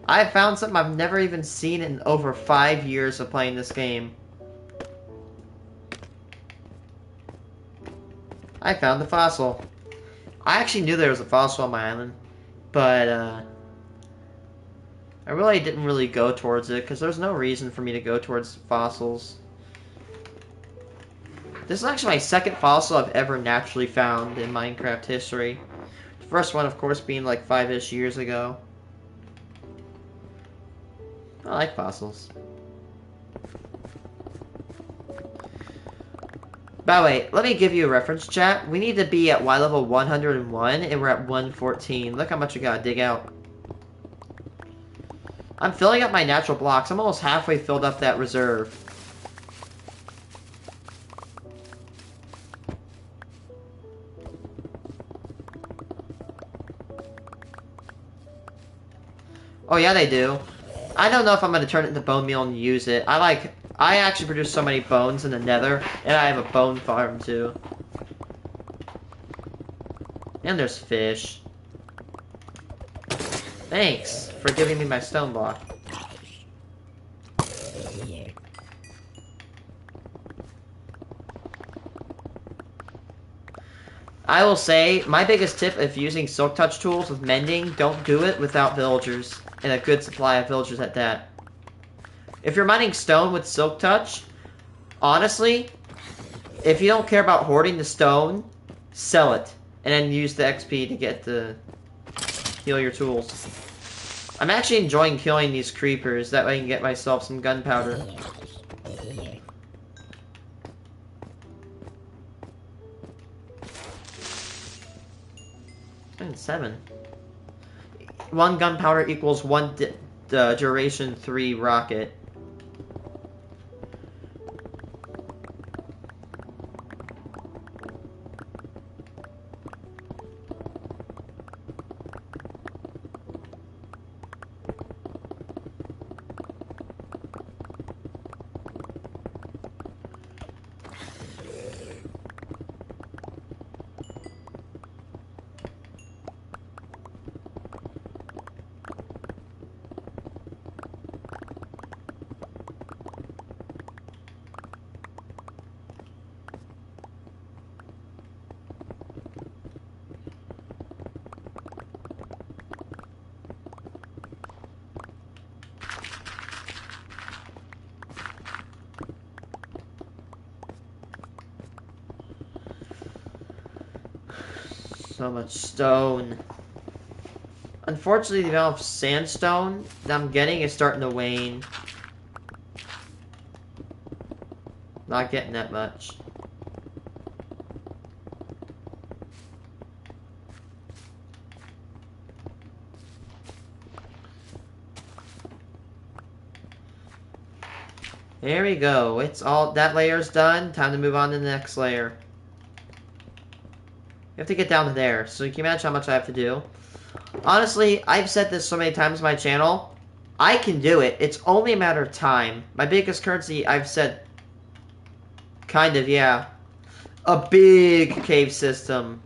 I found something I've never even seen in over 5 years of playing this game. I found the fossil. I actually knew there was a fossil on my island, but I really didn't really go towards it because there's no reason for me to go towards fossils. This is actually my second fossil I've ever naturally found in Minecraft history. The first one, of course, being like 5-ish years ago. I like fossils. By the way, let me give you a reference, chat. We need to be at Y level 101, and we're at 114. Look how much we gotta dig out. I'm filling up my natural blocks. I'm almost halfway filled up that reserve. Oh yeah, they do. I don't know if I'm gonna turn it into bone meal and use it. I actually produce so many bones in the nether, and I have a bone farm too. And there's fish. Thanks for giving me my stone block. I will say, my biggest tip if using silk touch tools with mending, don't do it without villagers. And a good supply of villagers at that. If you're mining stone with silk touch, honestly, if you don't care about hoarding the stone, sell it. And then use the XP to get the heal your tools. I'm actually enjoying killing these creepers, that way I can get myself some gunpowder. And 7. 1 gunpowder equals 1 duration 3 rocket. So much stone. unfortunately, the amount of sandstone that I'm getting is starting to wane. Not getting that much. There we go. It's all, that layer's done. Time to move on to the next layer. You have to get down to there, so you can imagine how much I have to do. Honestly, I've said this so many times on my channel. I can do it. It's only a matter of time. My biggest currency, I've said, kind of, yeah. A big cave system.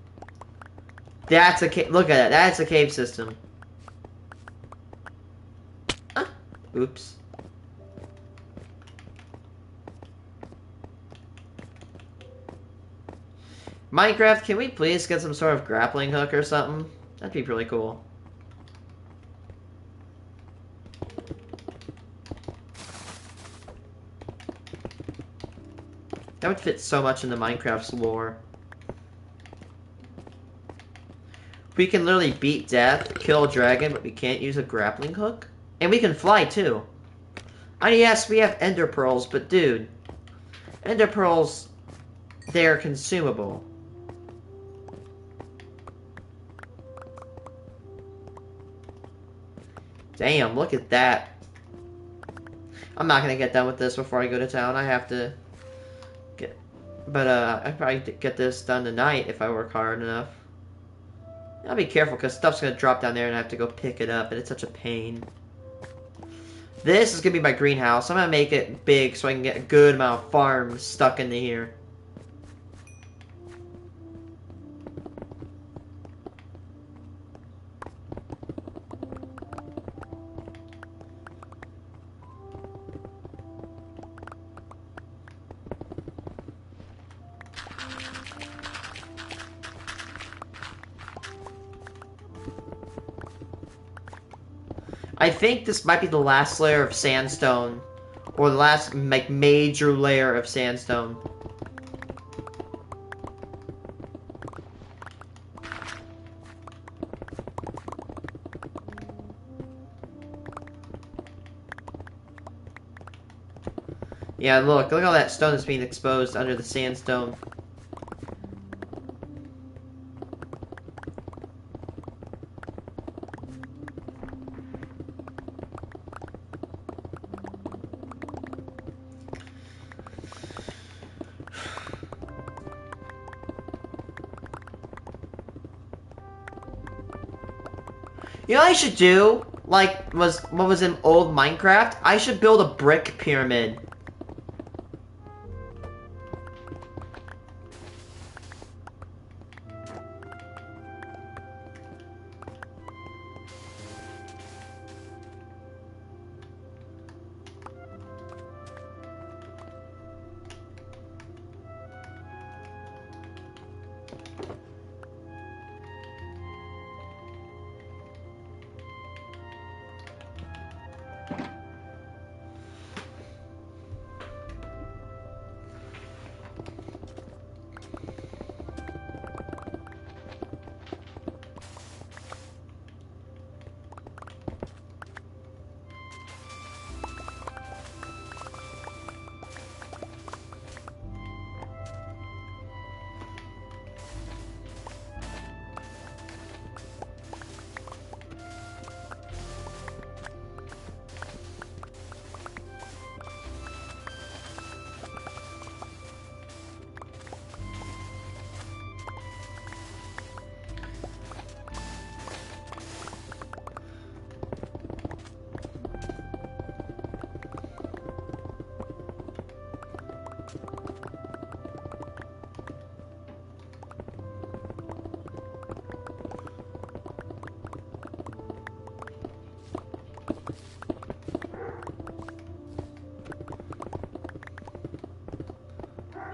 That's a cave. Look at that. That's a cave system. Oops. Minecraft, can we please get some sort of grappling hook or something? That'd be really cool. That would fit so much into Minecraft's lore. We can literally beat death, kill a dragon, but we can't use a grappling hook? And we can fly, too. I mean, yes, we have ender pearls, but dude, ender pearls, they're consumable. Damn, look at that. I'm not gonna get done with this before I go to town. I have to get... But, I'd probably get this done tonight if I work hard enough. I'll be careful, because stuff's gonna drop down there and I have to go pick it up, and it's such a pain. This is gonna be my greenhouse. I'm gonna make it big so I can get a good amount of farms stuck into here. I think this might be the last layer of sandstone. Or the last, like, major layer of sandstone. Yeah, look at all that stone that's being exposed under the sandstone. You know what I should do? Like, what was in old Minecraft? I should build a brick pyramid.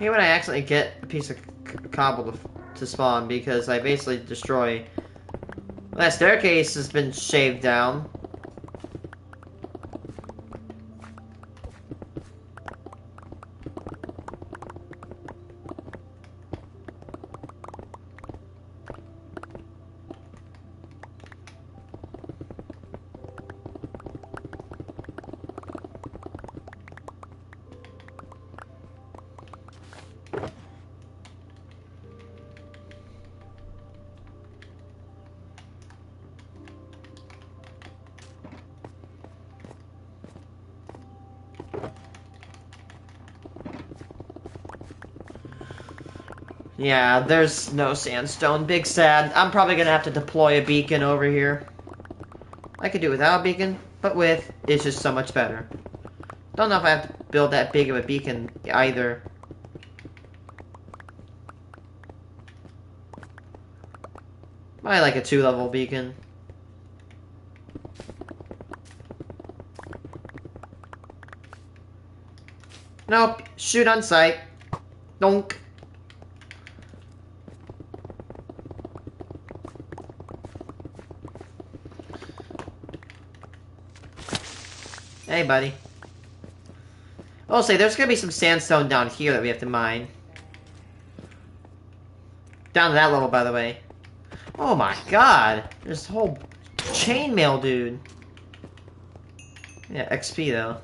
I hate when I accidentally get a piece of cobble to spawn because I basically destroy... Well, that staircase has been shaved down. Yeah, there's no sandstone. Big sad. I'm probably gonna have to deploy a beacon over here. I could do without a beacon, but with, it's just so much better. Don't know if I have to build that big of a beacon either. I like a 2-level beacon. Nope, shoot on sight. Donk. Hey, buddy. I'll say, there's gonna be some sandstone down here that we have to mine. Down to that level, by the way. Oh my god! There's a whole chainmail, dude. Yeah, XP, though.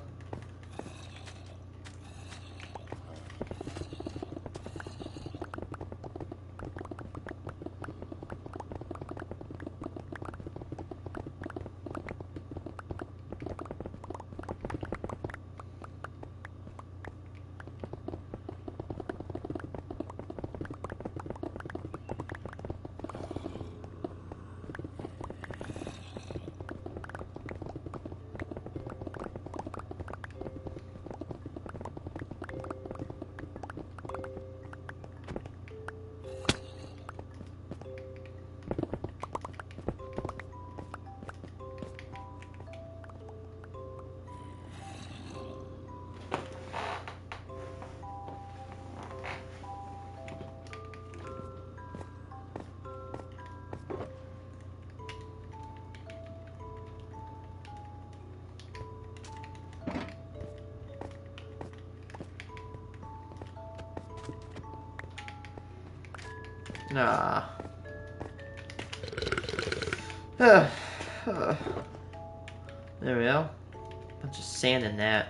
Nah. There we go. Bunch of sand in that.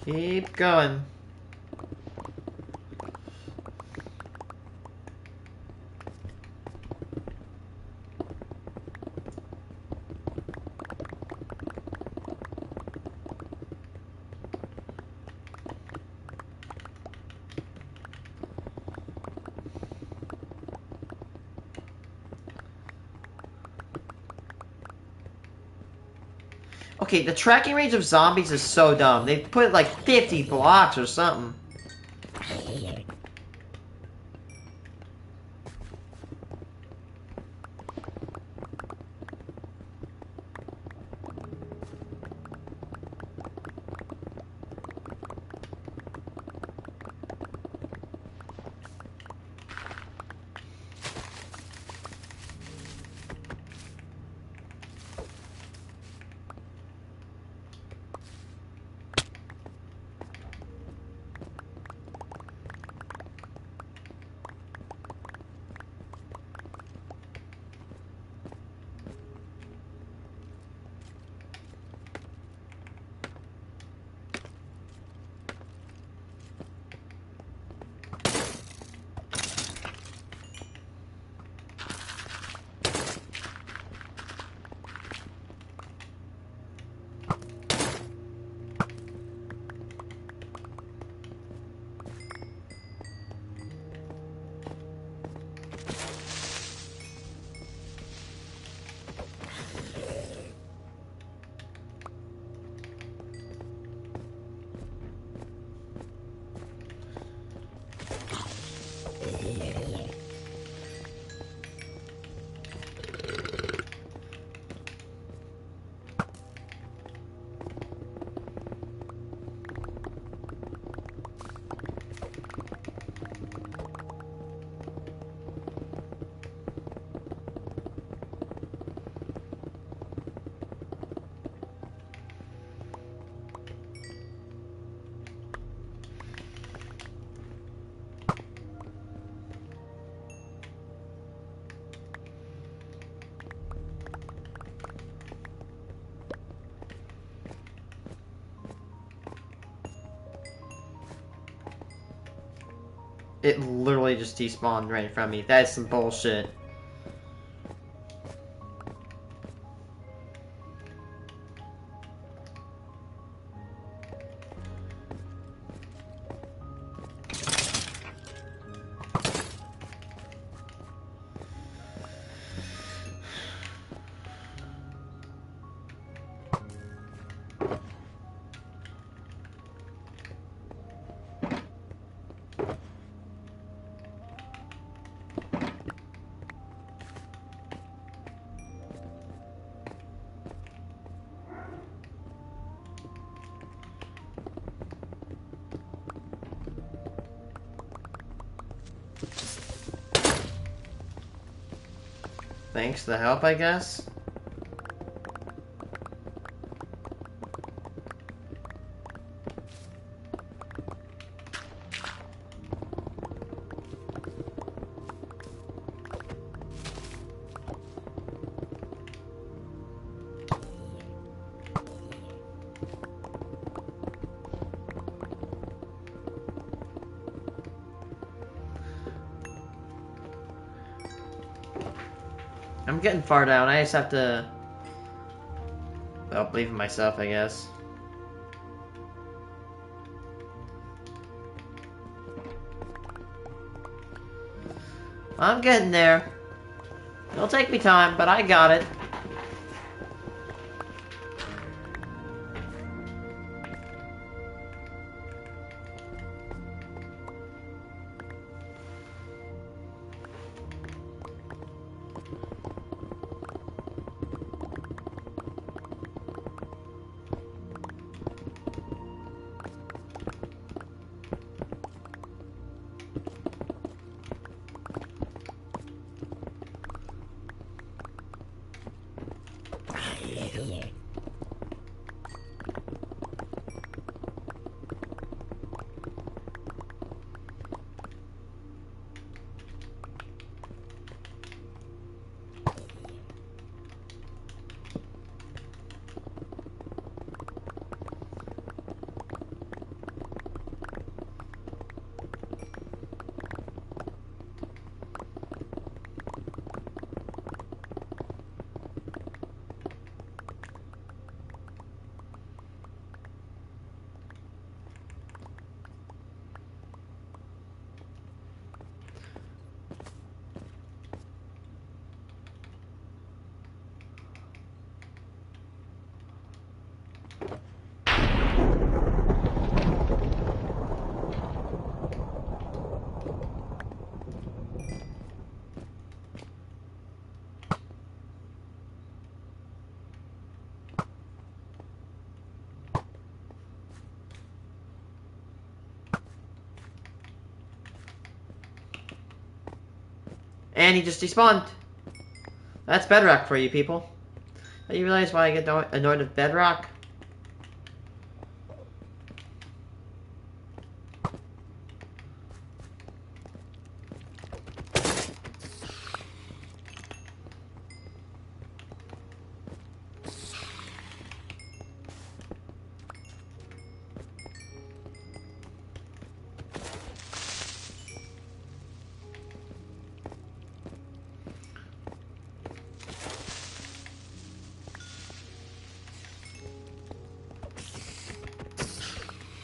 Keep going. Okay, the tracking range of zombies is so dumb. They put like 50 blocks or something. It literally just despawned right in front of me. That is some bullshit. Thanks for the help, I guess. I'm getting far down. I just have to... well, believe in myself, I guess. I'm getting there. It'll take me time, but I got it. And he just despawned. That's bedrock for you people. Do you realize why I get annoyed with bedrock?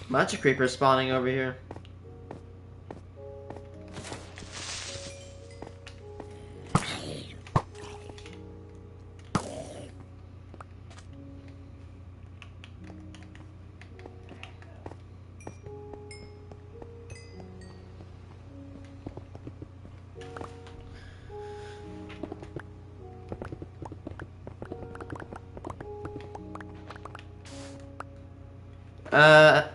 Bunch of creepers spawning over here. Uh...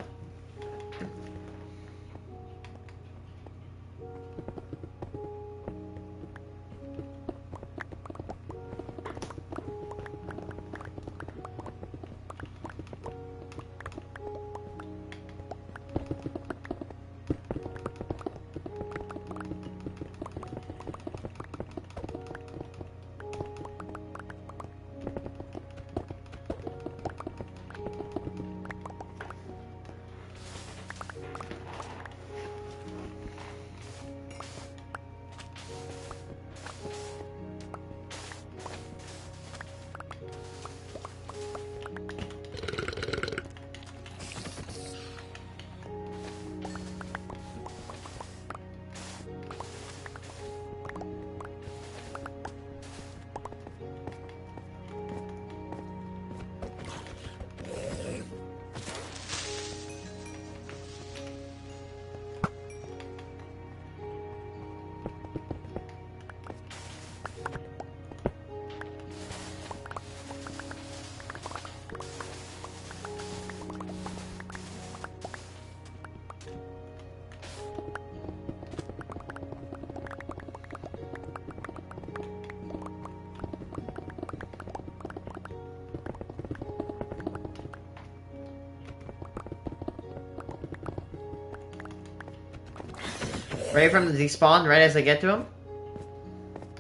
Right from the despawn, right as I get to him?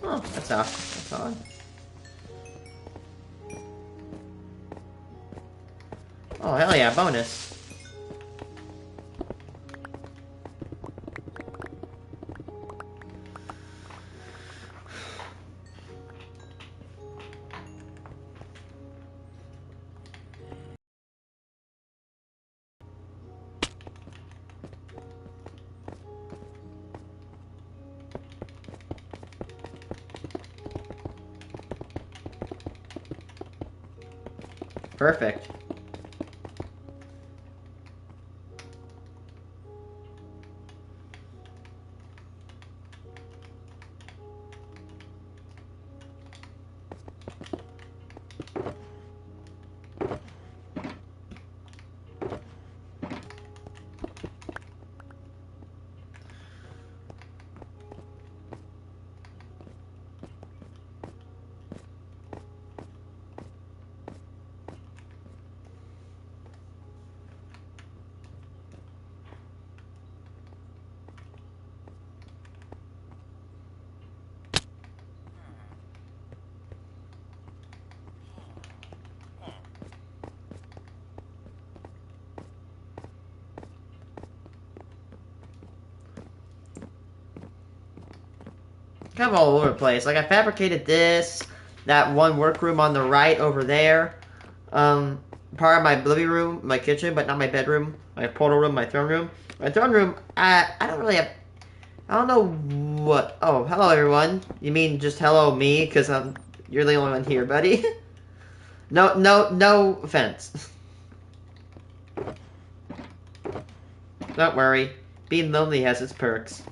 Oh, that's odd. That's odd. Oh, hell yeah, bonus. Perfect. Kind of all over the place. Like, I fabricated this, that one workroom on the right over there. Part of my living room, my kitchen, but not my bedroom. My portal room, my throne room. My throne room, I don't really have... I don't know what... Oh, hello, everyone. You mean just hello me? Because you're the only one here, buddy. No offense. Don't worry. Being lonely has its perks.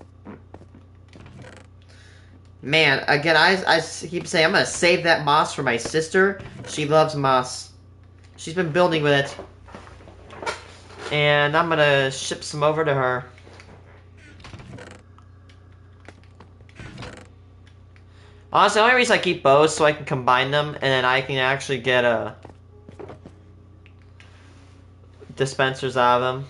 Man, again, I keep saying I'm gonna save that moss for my sister. She loves moss. She's been building with it. And I'm gonna ship some over to her. Honestly, the only reason I keep bows so I can combine them, and then I can actually get dispensers out of them.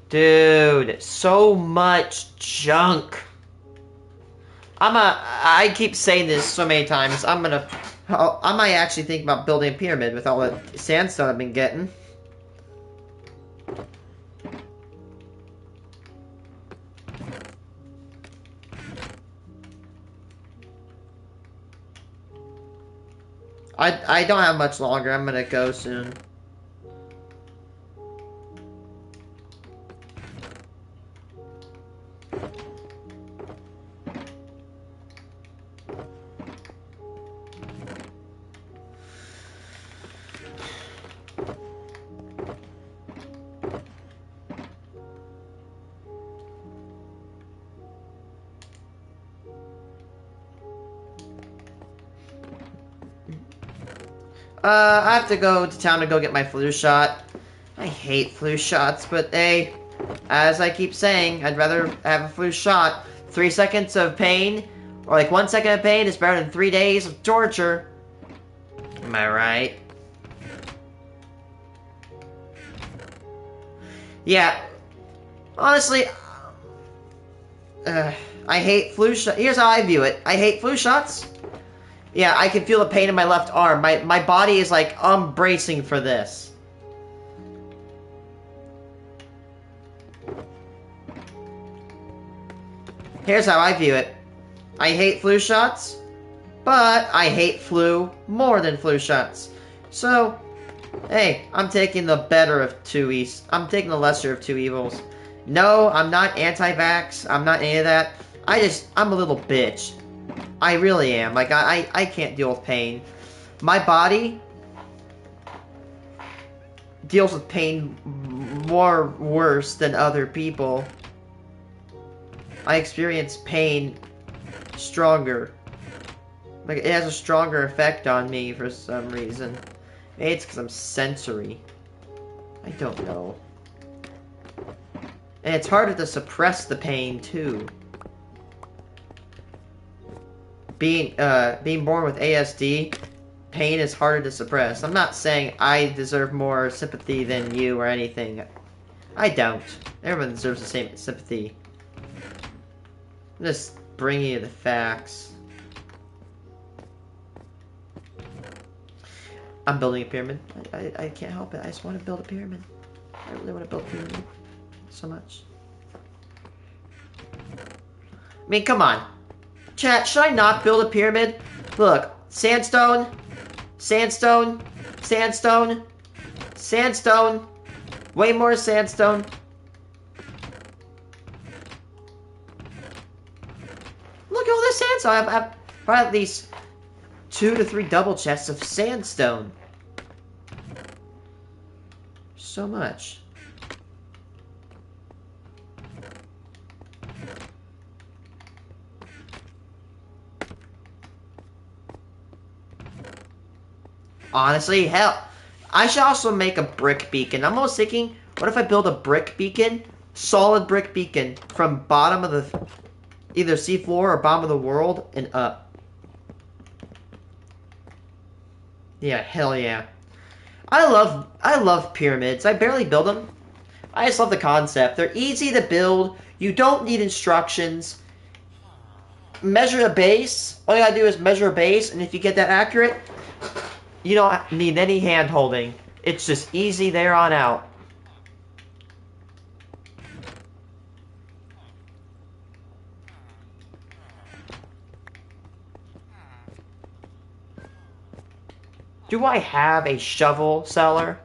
Dude, so much junk. I keep saying this so many times. I might actually think about building a pyramid with all the sandstone I've been getting. I don't have much longer. I'm gonna go soon. I have to go to town to go get my flu shot. I hate flu shots, but hey, as I keep saying, I'd rather have a flu shot. 3 seconds of pain, or like 1 second of pain is better than 3 days of torture. Am I right? Yeah. Honestly, I hate flu shots. Here's how I view it. I hate flu shots. Yeah, I can feel the pain in my left arm. My body is like, I'm bracing for this. Here's how I view it. I hate flu shots, but I hate flu more than flu shots. So, hey, I'm taking the better of I'm taking the lesser of two evils. No, I'm not anti-vax. I'm not any of that. I'm a little bitch. I really am. Like, I can't deal with pain. My body deals with pain more worse than other people. I experience pain stronger. Like, it has a stronger effect on me for some reason. Maybe it's because I'm sensory. I don't know. And it's harder to suppress the pain, too. Being born with ASD, pain is harder to suppress. I'm not saying I deserve more sympathy than you or anything. I don't. Everyone deserves the same sympathy. I'm just bringing you the facts. I'm building a pyramid. I can't help it. I just want to build a pyramid. I really want to build a pyramid. So much. I mean, come on. Chat, should I not build a pyramid? Look, sandstone, sandstone, sandstone, sandstone, way more sandstone. Look at all this sandstone. I've probably at least 2 to 3 double chests of sandstone. So much. Honestly, hell, I should also make a brick beacon. I'm almost thinking, what if I build a brick beacon? Solid brick beacon from bottom of the, either seafloor or bottom of the world and up. Yeah, hell yeah. I love pyramids. I barely build them. I just love the concept. They're easy to build. You don't need instructions. Measure a base. All you gotta do is measure a base, and if you get that accurate, you don't need any hand holding. It's just easy there on out. Do I have a shovel seller?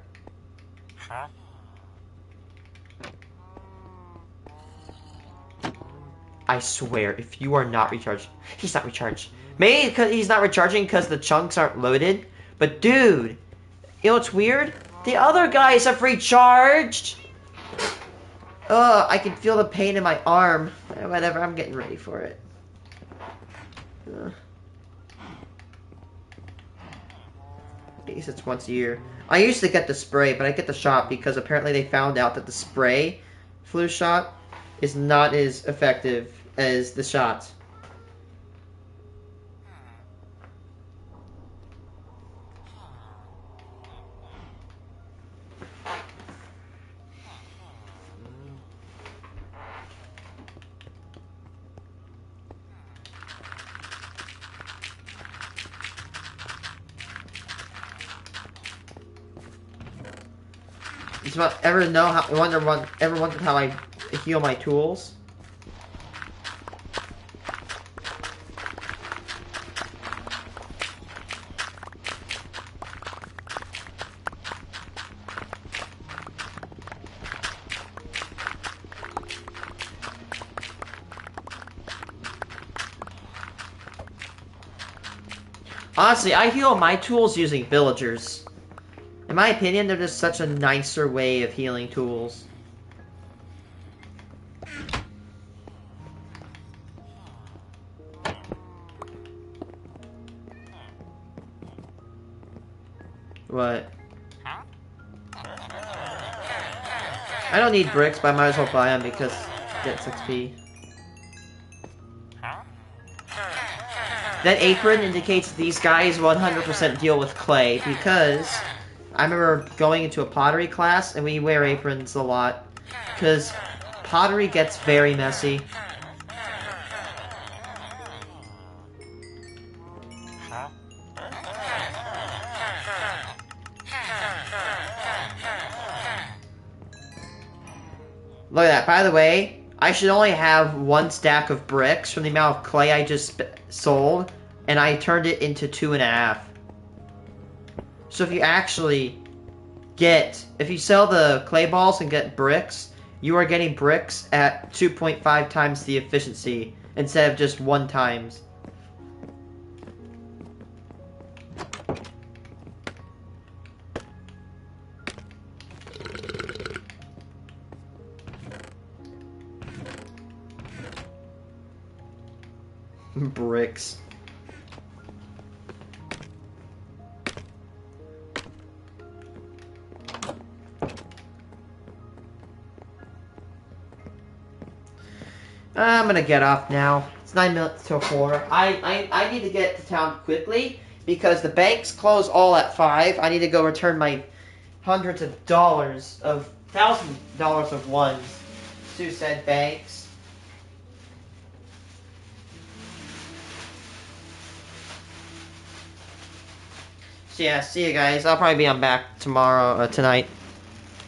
I swear, if you are not recharged... He's not recharged. Maybe because he's not recharging because the chunks aren't loaded. But dude, you know what's weird? The other guys have recharged! Ugh, I can feel the pain in my arm. Whatever, I'm getting ready for it. At least it's once a year. I used to get the spray, but I get the shot because apparently they found out that the spray flu shot is not as effective as the shot. Ever know how? Ever wondered how I heal my tools? Honestly, I heal my tools using villagers. In my opinion, they're just such a nicer way of healing tools. What? I don't need bricks, but I might as well buy them because it gets XP. That apron indicates these guys 100% deal with clay because I remember going into a pottery class and we wear aprons a lot because pottery gets very messy. Look at that. By the way, I should only have one stack of bricks from the amount of clay I just sold, and I turned it into 2.5. So if you actually if you sell the clay balls and get bricks, you are getting bricks at 2.5 times the efficiency instead of just 1 times. Bricks. I'm gonna get off now. It's 9 minutes till 4. I need to get to town quickly because the banks close all at 5. I need to go return my hundreds of dollars of $1,000 of ones to said banks. So yeah, see you guys. I'll probably be on back tomorrow, tonight.